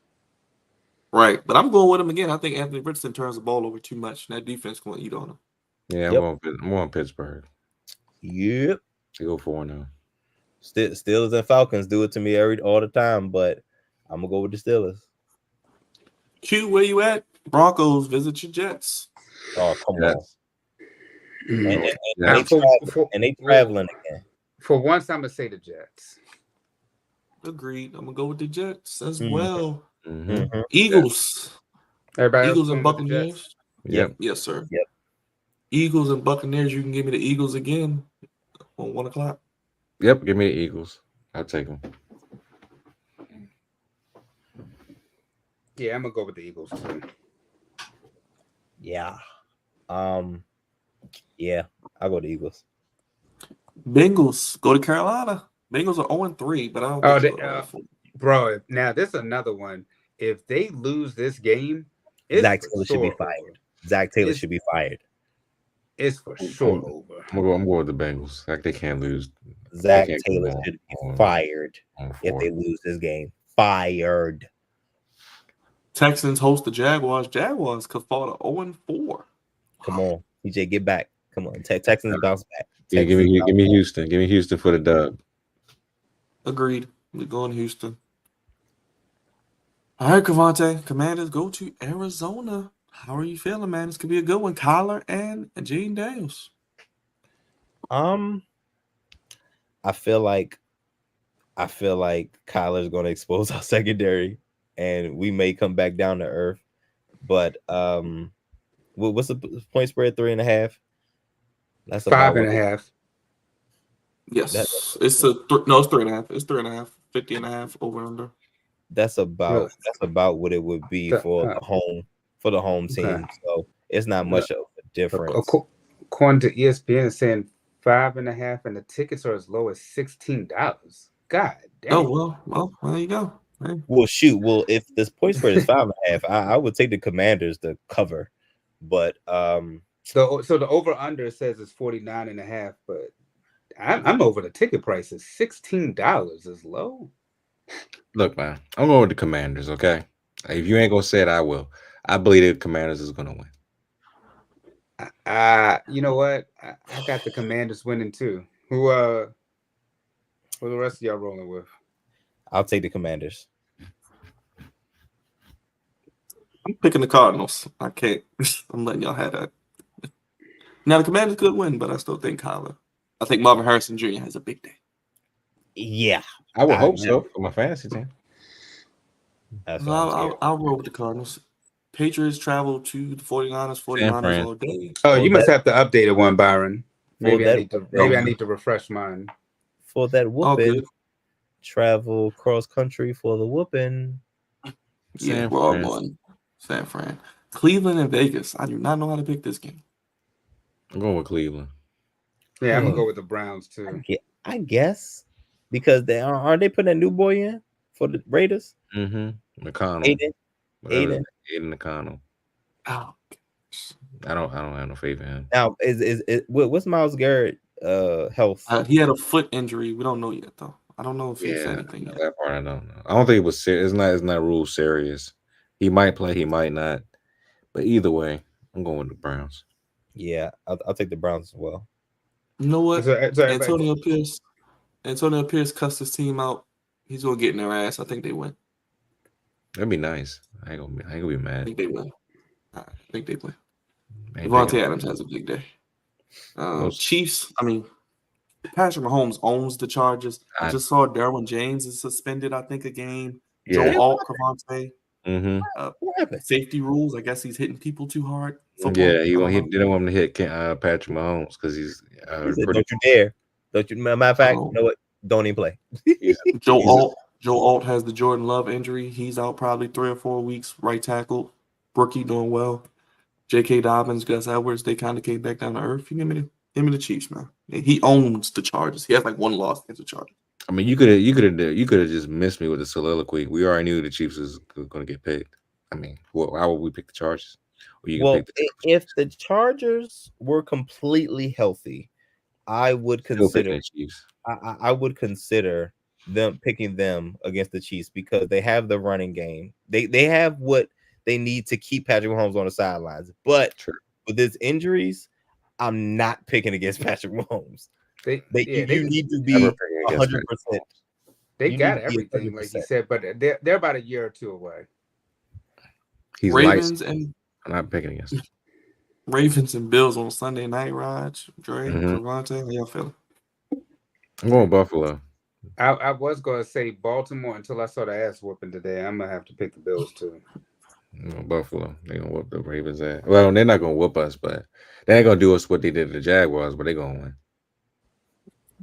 Right, but I'm going with him again. I think Anthony Richardson turns the ball over too much, and that defense going to eat on him. Yeah, I'm going Pittsburgh. Yep. They go 4-0. Steelers and Falcons do it to me all the time, but I'm gonna go with the Steelers. Q, where you at? Broncos visit your Jets. Oh, come on. And they traveling again. For once, I'm gonna say the Jets. Agreed. I'm gonna go with the Jets as well. Mm-hmm. Eagles. Everybody Eagles and Buccaneers. Yep. Yes, sir. Yep. Eagles and Buccaneers. You can give me the Eagles again on 1 o'clock. Yep. Give me the Eagles. I'll take them. Yeah, I'm gonna go with the Eagles too. Yeah. Yeah, I'll go to Eagles. Bengals go to Carolina. Bengals are 0-3, but I don't Oh, think they'll 0-4. bro. Now this is another one. If they lose this game, it's Zach for Taylor should be sure fired. over. Zach Taylor It's- should be fired. It's for sure over. I'm going with the Bengals. Like they can't lose. Zach can't Taylor go should be on- fired on if four. they lose this game. Fired. Texans host the Jaguars. Jaguars could fall to 0-4. Come on, TJ, get back. Come on, Texans bounce back. Yeah, give Texans me Houston. Give me Houston for the dub. Agreed. We're going Houston. All right, Cavante. Commanders go to Arizona. How are you feeling, man? This could be a good one. Kyler and Jaden Daniels. I feel like Kyler's going to expose our secondary, and we may come back down to earth. But what's the point spread? 3.5. That's about 5.5. Yes, it's 3.5. It's 3.5. 50.5 over under. That's about what it would be for the home team. Okay. So it's not much of a difference. According to ESPN, it's saying 5.5, and the tickets are as low as $16. God damn. Oh well, there you go. Hey. Well, shoot. Well, if this point spread is 5.5, I would take the Commanders to cover. But so the over under says it's 49.5, but I'm over the ticket price. Is $16 is low. Look, man, I'm going with the Commanders. Okay, if you ain't gonna say it, I will. I believe the Commanders is gonna win. You know what? I got the Commanders winning too. Who the rest of y'all rolling with? I'll take the Commanders. I'm picking the Cardinals. I can't. I'm letting y'all have that. Now the Commanders could win, but I still think Kyler. I think Marvin Harrison Jr. has a big day. Yeah, I would hope so for my fantasy team. I'll roll with the Cardinals. Patriots travel to the 49ers. 49ers all day. Oh, you must have to update it one, Byron. Maybe I need to refresh mine. For that whooping, travel cross country for the whooping. Yeah, we're all going San Fran. Cleveland and Vegas. I do not know how to pick this game. I'm going with Cleveland. Yeah, I'm gonna go with the Browns too. I guess because aren't they putting that new boy in for the Raiders? McConnell. Aiden McConnell. Oh, I don't have no faith in him. Now what's Myles Garrett health? He had a foot injury. We don't know yet though. I don't know if he's anything yet. That part I don't know. I don't think it was serious. It's not real serious. He might play, he might not. But either way, I'm going with the Browns. Yeah, I'll take the Browns as well. You know what? Antonio Pierce cussed his team out. He's gonna get in their ass. I think they win. That'd be nice. I ain't gonna be mad. I think they win. Devontae Adams has a big day. Chiefs. I mean, Patrick Mahomes owns the Chargers. I just saw Derwin James is suspended. I think a game. Yeah. Joe Alt, Cavante. What happened? Safety rules. I guess he's hitting people too hard. Football. Yeah, they don't want him to hit Patrick Mahomes because he's don't you dare. Don't you? Matter of fact, you know what? Don't even play. Joe Alt has the Jordan Love injury. He's out probably 3 or 4 weeks. Right tackle. Brookie doing well. J.K. Dobbins, Gus Edwards, they kind of came back down to earth. Give me the Chiefs, man. He owns the Chargers. He has like one loss against the Chargers. I mean, you could have just missed me with the soliloquy. We already knew the Chiefs was going to get picked. I mean, why would we pick the Chargers? If the Chargers were completely healthy, I would consider I would consider them picking them against the Chiefs because they have the running game. They have what they need to keep Patrick Mahomes on the sidelines. But with his injuries, I'm not picking against Patrick Mahomes. You need to be 100%. They got everything, like you said, but they're about a year or two away. Ravens and I'm not picking against them. Ravens and Bills on Sunday night, Raj, Dre, Cavante. How y'all feeling? I'm going Buffalo. I was going to say Baltimore until I saw the ass whooping today. I'm going to have to pick the Bills too. Buffalo. They're going to whoop the Ravens' ass. Well, they're not going to whoop us, but they ain't going to do us what they did to the Jaguars, but they're going to win.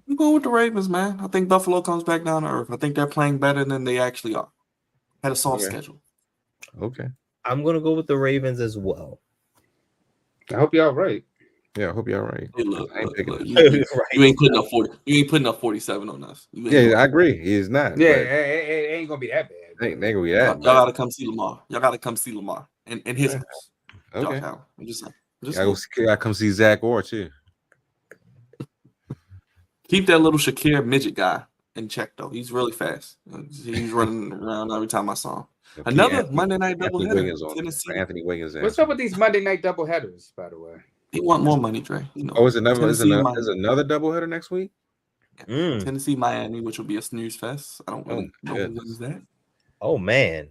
I'm going with the Ravens, man. I think Buffalo comes back down to earth. I think they're playing better than they actually are. Had a soft schedule. Okay. I'm going to go with the Ravens as well. I hope y'all right. Yeah, I hope you're all right. Hey, look, I ain't look, picking look. him. You ain't putting up 40. You ain't putting up 47 on us. You ain't Yeah, doing I it. agree. He is not. Yeah, But it ain't gonna be that bad. ain't gonna be Y'all, that. y'all But gotta come see Lamar. Y'all gotta come see Lamar and his house. Josh okay. Allen. I'm just saying. I come see Zach Orr too. Keep that little Shakir midget guy in check though. He's really fast. He was running around every time I saw him. Keep Another Monday night Anthony doubleheader. Wiggins on Tennessee. Anthony Wiggins. What's up with these Monday night double headers, by the way? He want more money, Dre. You know. Oh, is another Tennessee, is another doubleheader next week? Tennessee, Miami, which will be a snooze fest. I don't really know who wins that. Oh man,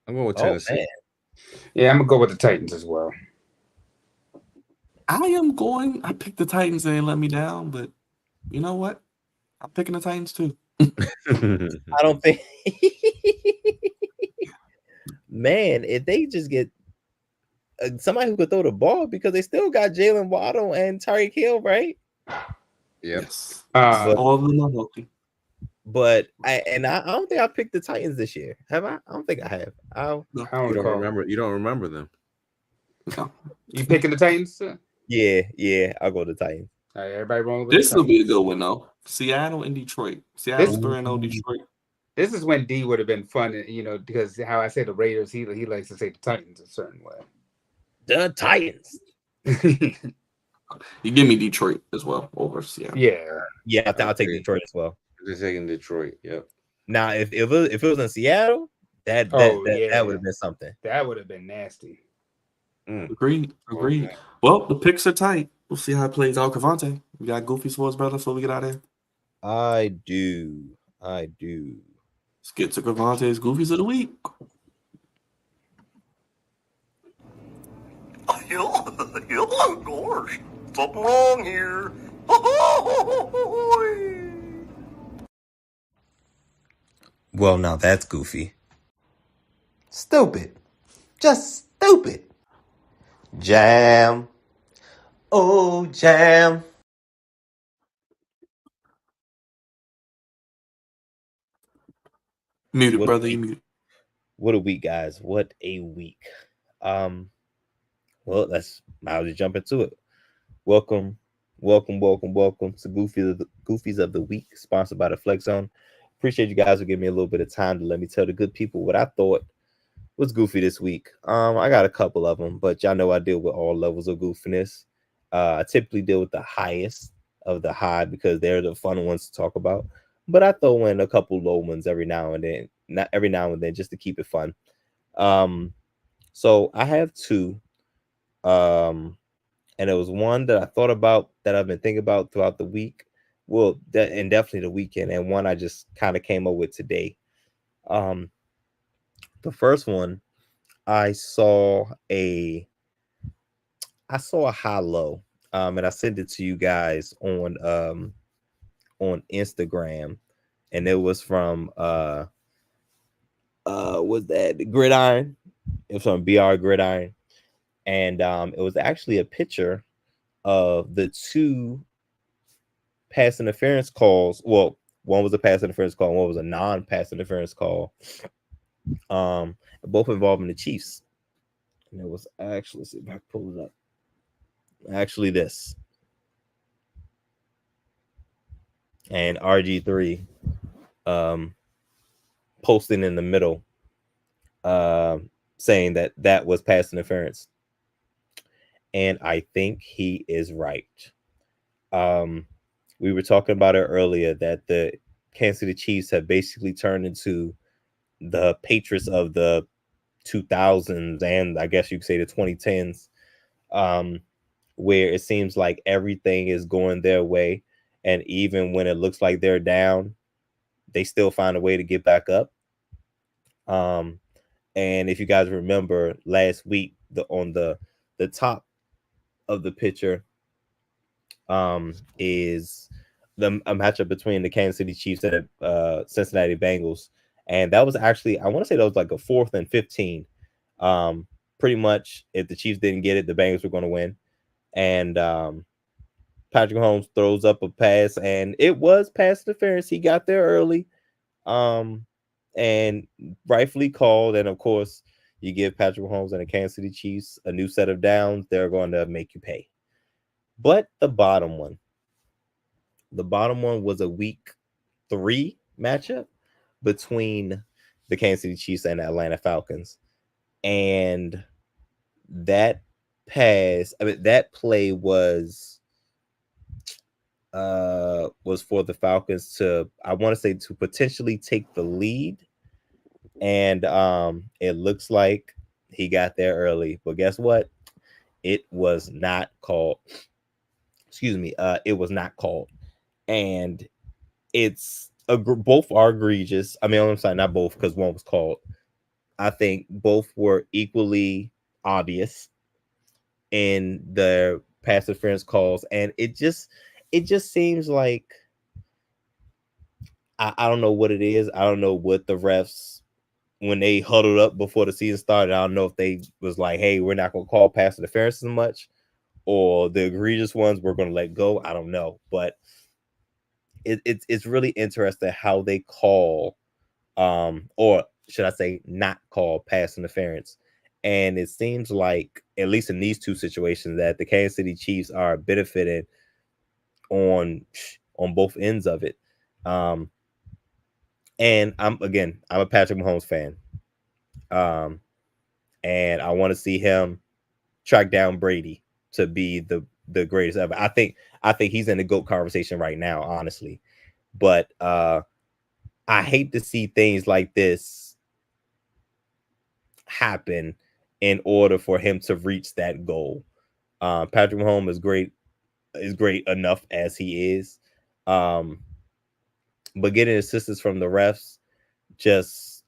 I'm going with Tennessee. Man. Yeah, I'm gonna go with the Titans as well. I picked the Titans and they let me down, but you know what? I'm picking the Titans too. I don't think. Man, if they just get somebody who could throw the ball, because they still got Jalen Waddle and Tyreek Hill, right? Yes. All of them are healthy. But I don't think I picked the Titans this year. Have I? I don't think I have. You don't remember. You don't remember them. No. You picking the Titans? Yeah. I'll go to the Titans. All right, everybody wrong with This the will be a Titans. good one though. Seattle and Detroit. Seattle's 3-0 Detroit. This is when D would have been fun, you know, because how I say the Raiders, he likes to say the Titans a certain way. The Titans. You give me Detroit as well over Seattle. Yeah. I'll take Detroit as well. Just taking Detroit. Yep. Now, if it was in Seattle, that would have been something. That would have been nasty. Agreed. Well, the picks are tight. We'll see how it plays out. Cavante, you got Goofy for us, brother, before we get out of here? I do. Let's get to Cavante's Goofies of the Week. Gosh, something wrong here. Well, now that's goofy. Stupid. Just stupid. Jam. Oh, jam. Muted, brother. You muted. What a week, guys. What a week. Well, I'll just jump into it. Welcome to Goofies of the Week, sponsored by the Flex Zone. Appreciate you guys for giving me a little bit of time to let me tell the good people what I thought was goofy this week. I got a couple of them, but y'all know I deal with all levels of goofiness. I typically deal with the highest of the high because they're the fun ones to talk about. But I throw in a couple low ones every now and then, not every now and then, just to keep it fun. So I have two. And it was one that I thought about that I've been thinking about throughout the week. Well, and definitely the weekend, and one I just kind of came up with today. The first one, I saw a high-low, and I sent it to you guys on Instagram, and it was from was that Gridiron? It was from BR Gridiron, and it was actually a picture of the two pass interference calls. Well, one was a pass interference call, and one was a non-pass interference call. Both involving the Chiefs. And it was actually, let's see if I can pull it up. Actually, this. And RG3 posting in the middle, saying that was pass interference. And I think he is right. We were talking about it earlier that the Kansas City Chiefs have basically turned into the Patriots of the 2000s and I guess you could say the 2010s, where it seems like everything is going their way, and even when it looks like they're down, they still find a way to get back up. And if you guys remember last week, on the top of the picture is a matchup between the Kansas City Chiefs and Cincinnati Bengals, and that was actually, I want to say that was like a 4th and 15. Pretty much, if the Chiefs didn't get it, the Bengals were going to win. And Patrick Mahomes throws up a pass, and it was pass interference. He got there early, and rightfully called. And of course, you give Patrick Mahomes and the Kansas City Chiefs a new set of downs, they're going to make you pay. But the bottom one was a week 3 matchup between the Kansas City Chiefs and the Atlanta Falcons. And that that play was for the Falcons to, I want to say, to potentially take the lead. And it looks like he got there early, but guess what? It was not called. Excuse me. It was not called, and it's both are egregious. I mean, I'm sorry, not both, because one was called. I think both were equally obvious in the pass interference calls, and it just seems like I don't know what it is. I don't know what the refs, when they huddled up before the season started, I don't know if they was like, hey, we're not going to call pass interference as much, or the egregious ones we're going to let go. I don't know, but it's really interesting how they call, or should I say not call, pass interference. And it seems like, at least in these two situations, that the Kansas City Chiefs are benefiting on both ends of it. And I'm a Patrick Mahomes fan. And I want to see him track down Brady to be the greatest ever. I think he's in the GOAT conversation right now, honestly. But I hate to see things like this happen in order for him to reach that goal. Patrick Mahomes is great enough as he is. But getting assistance from the refs,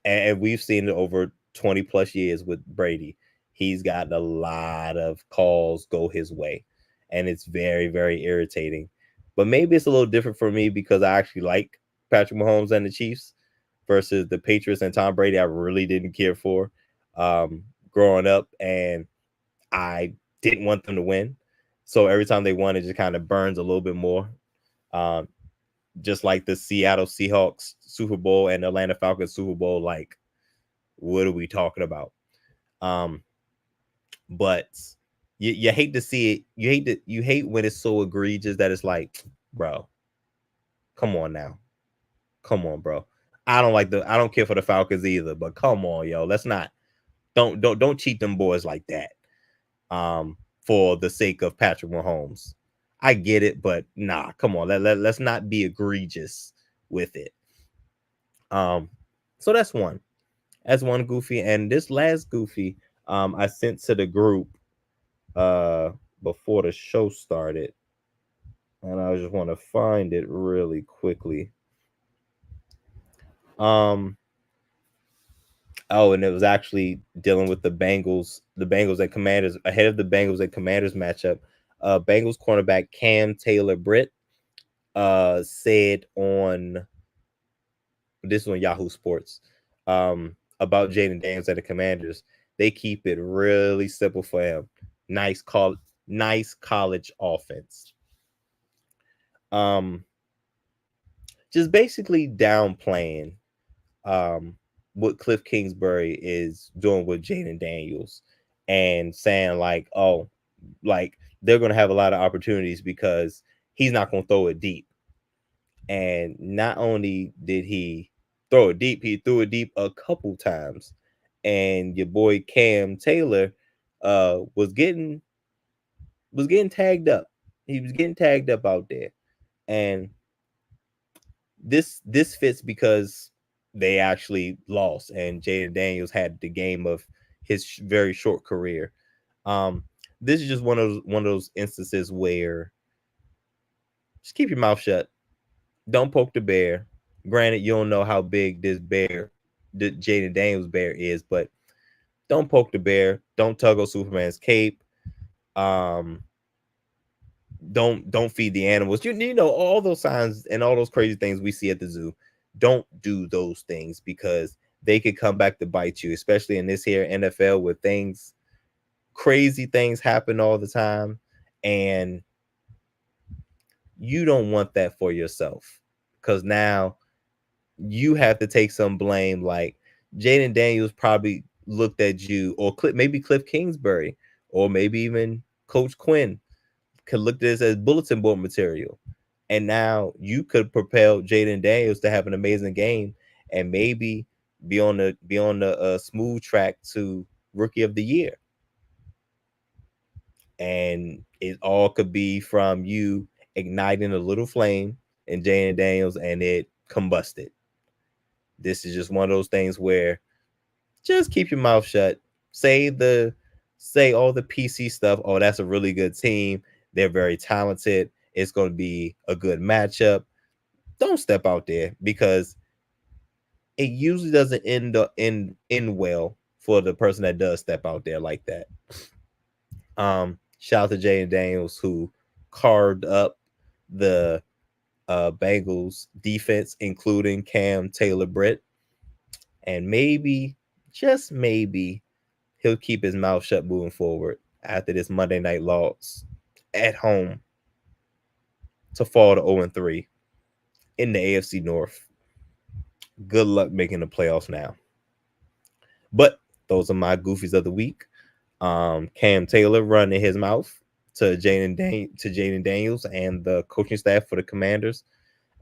and we've seen it over 20 plus years with Brady. He's got a lot of calls go his way, and it's very, very irritating. But maybe it's a little different for me because I actually like Patrick Mahomes and the Chiefs versus the Patriots and Tom Brady. I really didn't care for growing up, and I didn't want them to win. So every time they won, it just kind of burns a little bit more. Just like the Seattle Seahawks Super Bowl and Atlanta Falcons Super Bowl, like, what are we talking about? But you hate to see it. You hate when it's so egregious that it's like, bro, come on now. Come on, bro. I don't care for the Falcons either, but come on, yo. Let's not don't cheat them boys like that. For the sake of Patrick Mahomes. I get it, but nah, come on. Let's not be egregious with it. So that's one. That's one goofy. And this last goofy, I sent to the group before the show started. And I just want to find it really quickly. Oh, and it was actually dealing with the Bengals and Commanders, ahead of the Bengals and Commanders matchup. Bengals cornerback Cam Taylor-Britt said on Yahoo Sports about Jaden Daniels and the Commanders. They keep it really simple for him. Nice college offense. Just basically downplaying what Cliff Kingsbury is doing with Jaden Daniels, and saying like, oh, like they're going to have a lot of opportunities because he's not going to throw it deep. And not only did he throw it deep, he threw it deep a couple times. And your boy Cam Taylor was getting tagged up. He was getting tagged up out there. And this fits because they actually lost, and Jaden Daniels had the game of his very short career. This is just one of those instances where just keep your mouth shut. Don't poke the bear. Granted, you don't know how big this bear, the Jaden Daniels bear is, but don't poke the bear. Don't tug on Superman's cape. Don't feed the animals. You know all those signs and all those crazy things we see at the zoo. Don't do those things because they could come back to bite you, especially in this here NFL where crazy things happen all the time, and you don't want that for yourself because now you have to take some blame. Like Jaden Daniels probably looked at you, or maybe Cliff Kingsbury, or maybe even Coach Quinn could look at this as bulletin board material. And now you could propel Jaden Daniels to have an amazing game and maybe be on the smooth track to Rookie of the Year. And it all could be from you igniting a little flame in Jaden Daniels and it combusted. This is just one of those things where just keep your mouth shut. Say all the PC stuff. Oh, that's a really good team. They're very talented. It's going to be a good matchup. Don't step out there because it usually doesn't end well for the person that does step out there like that. Shout out to Jaden Daniels who carved up the Bengals defense, including Cam Taylor-Britt. And maybe, just maybe, he'll keep his mouth shut moving forward after this Monday night loss at home to fall to 0-3 in the AFC North. Good luck making the playoffs now. But those are my goofies of the week. Cam Taylor running his mouth to Jaden Daniels and the coaching staff for the Commanders,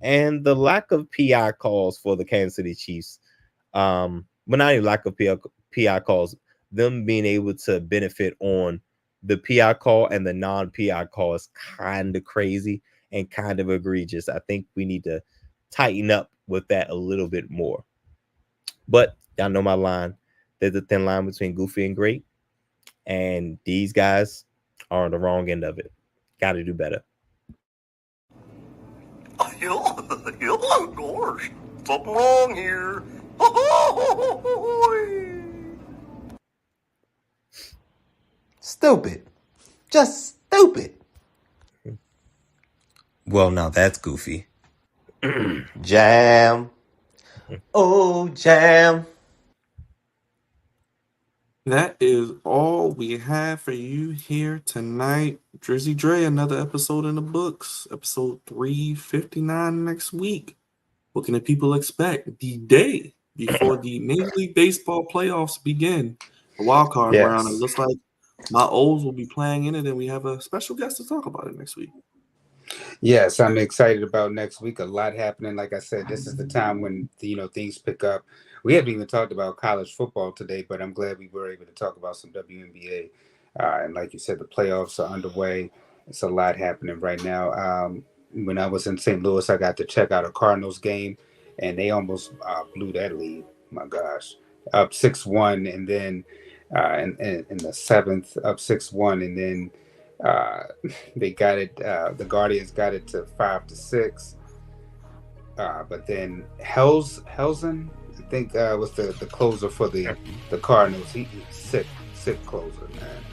and the lack of PI calls for the Kansas City Chiefs. But not even lack of PI calls, them being able to benefit on the PI call and the non-PI call is kind of crazy and kind of egregious. I think we need to tighten up with that a little bit more. But y'all know my line. There's a thin line between goofy and great. And these guys are on the wrong end of it. Got to do better. Gosh, something wrong here. Stupid. Just stupid. Well, now that's goofy. Jam. Oh, jam. That is all we have for you here tonight. Drizzy Dre, another episode in the books. Episode 359 next week. What can the people expect? The day before the Major League Baseball playoffs begin. The wild card round. It looks like my O's will be playing in it, and we have a special guest to talk about it next week. Yes, I'm excited about next week. A lot happening. Like I said, this is the time when things pick up. We haven't even talked about college football today, but I'm glad we were able to talk about some WNBA. And like you said, the playoffs are underway. It's a lot happening right now. When I was in St. Louis, I got to check out a Cardinals game, and they almost blew that lead. My gosh, up 6-1, and then in the seventh, up 6-1, and then they got it. The Guardians got it to 5-6. But then Helzen, I think, was the closer for the Cardinals. He's sick closer, man.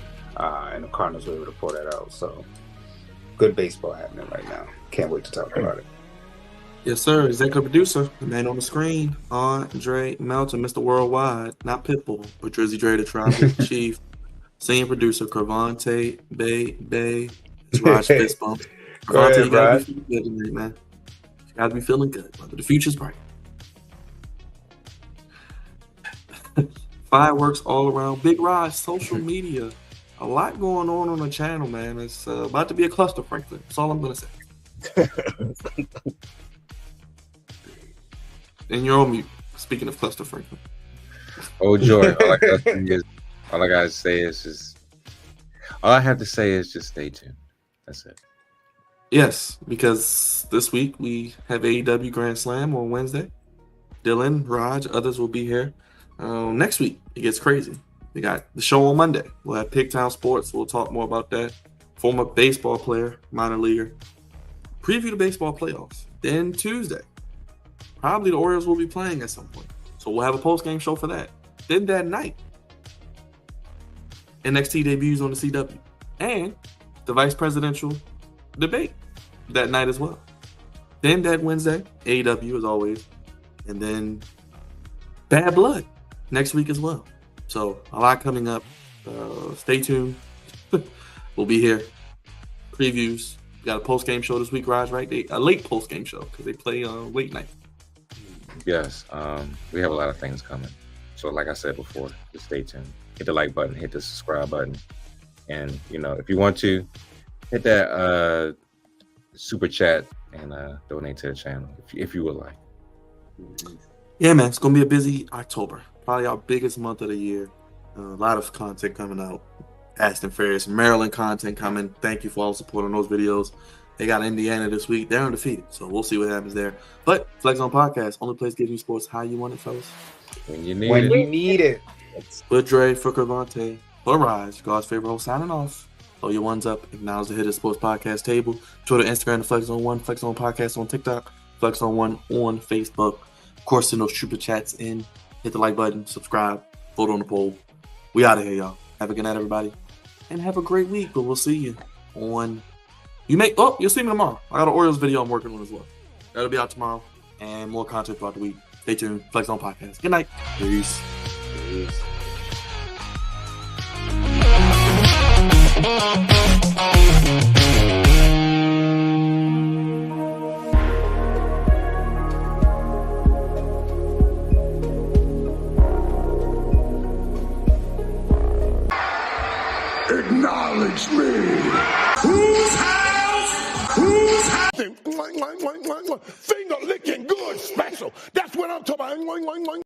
And the Cardinals were able to pull that out. So good baseball happening right now. Can't wait to talk about it. Yes, sir. Executive producer, the man on the screen, Andre Melton, Mr. Worldwide, not Pitbull, but Drizzy Dre, the Tribal Chief. Senior producer, Cravante Bay, it's Raj Fistbump. Cravante, you gotta be feeling good tonight, man. You gotta be feeling good, brother. The future's bright. Fireworks all around. Big Raj, social media. A lot going on the channel, man. It's about to be a cluster, frankly. That's all I'm gonna say. And you're on mute. Speaking of cluster, Franklin. Oh, joy. All I gotta say is just, all I have to say is just stay tuned. That's it. Yes, because this week we have AEW Grand Slam on Wednesday. Dylan, Raj, others will be here. Next week, it gets crazy. We got the show on Monday. We'll have Pigtown Sports. We'll talk more about that. Former baseball player, minor leaguer. Preview the baseball playoffs. Then Tuesday, probably the Orioles will be playing at some point. So we'll have a post-game show for that. Then that night, NXT debuts on the CW. And the vice presidential debate that night as well. Then that Wednesday, AEW as always. And then Bad Blood next week as well. So a lot coming up. Stay tuned. We'll be here. Previews. We got a post-game show this week, Raj, right? A late post-game show because they play late night. Yes. We have a lot of things coming. So like I said before, just stay tuned. Hit the like button, hit the subscribe button. And, if you want to, hit that super chat and donate to the channel if you would like. Yeah, man, it's gonna be a busy October. Probably our biggest month of the year. A lot of content coming out. Fast and Furious, Maryland content coming. Thank you for all the support on those videos. They got Indiana this week. They're undefeated, so we'll see what happens there. But Flex Zone Podcast, only place giving you sports how you want it, fellas. When you need When it. you need it. For Dre, for Cravante, for Raj, God's favorite host, signing off. Throw your ones up. Acknowledge the Hit It Sports Podcast table. Twitter, Instagram, the Flex Zone 1. Flex Zone Podcast on TikTok. Flex Zone 1 on Facebook. Of course, send those super chats in. Hit the like button. Subscribe. Vote on the poll. We out of here, y'all. Have a good night, everybody. And have a great week. But we'll see you on... you'll see me tomorrow. I got an Orioles video I'm working on as well. That'll be out tomorrow. And more content throughout the week. Stay tuned. Flex Zone Podcast. Good night. Peace. Acknowledge me. Whose house? Whose house? Finger licking good special. That's what I'm talking about.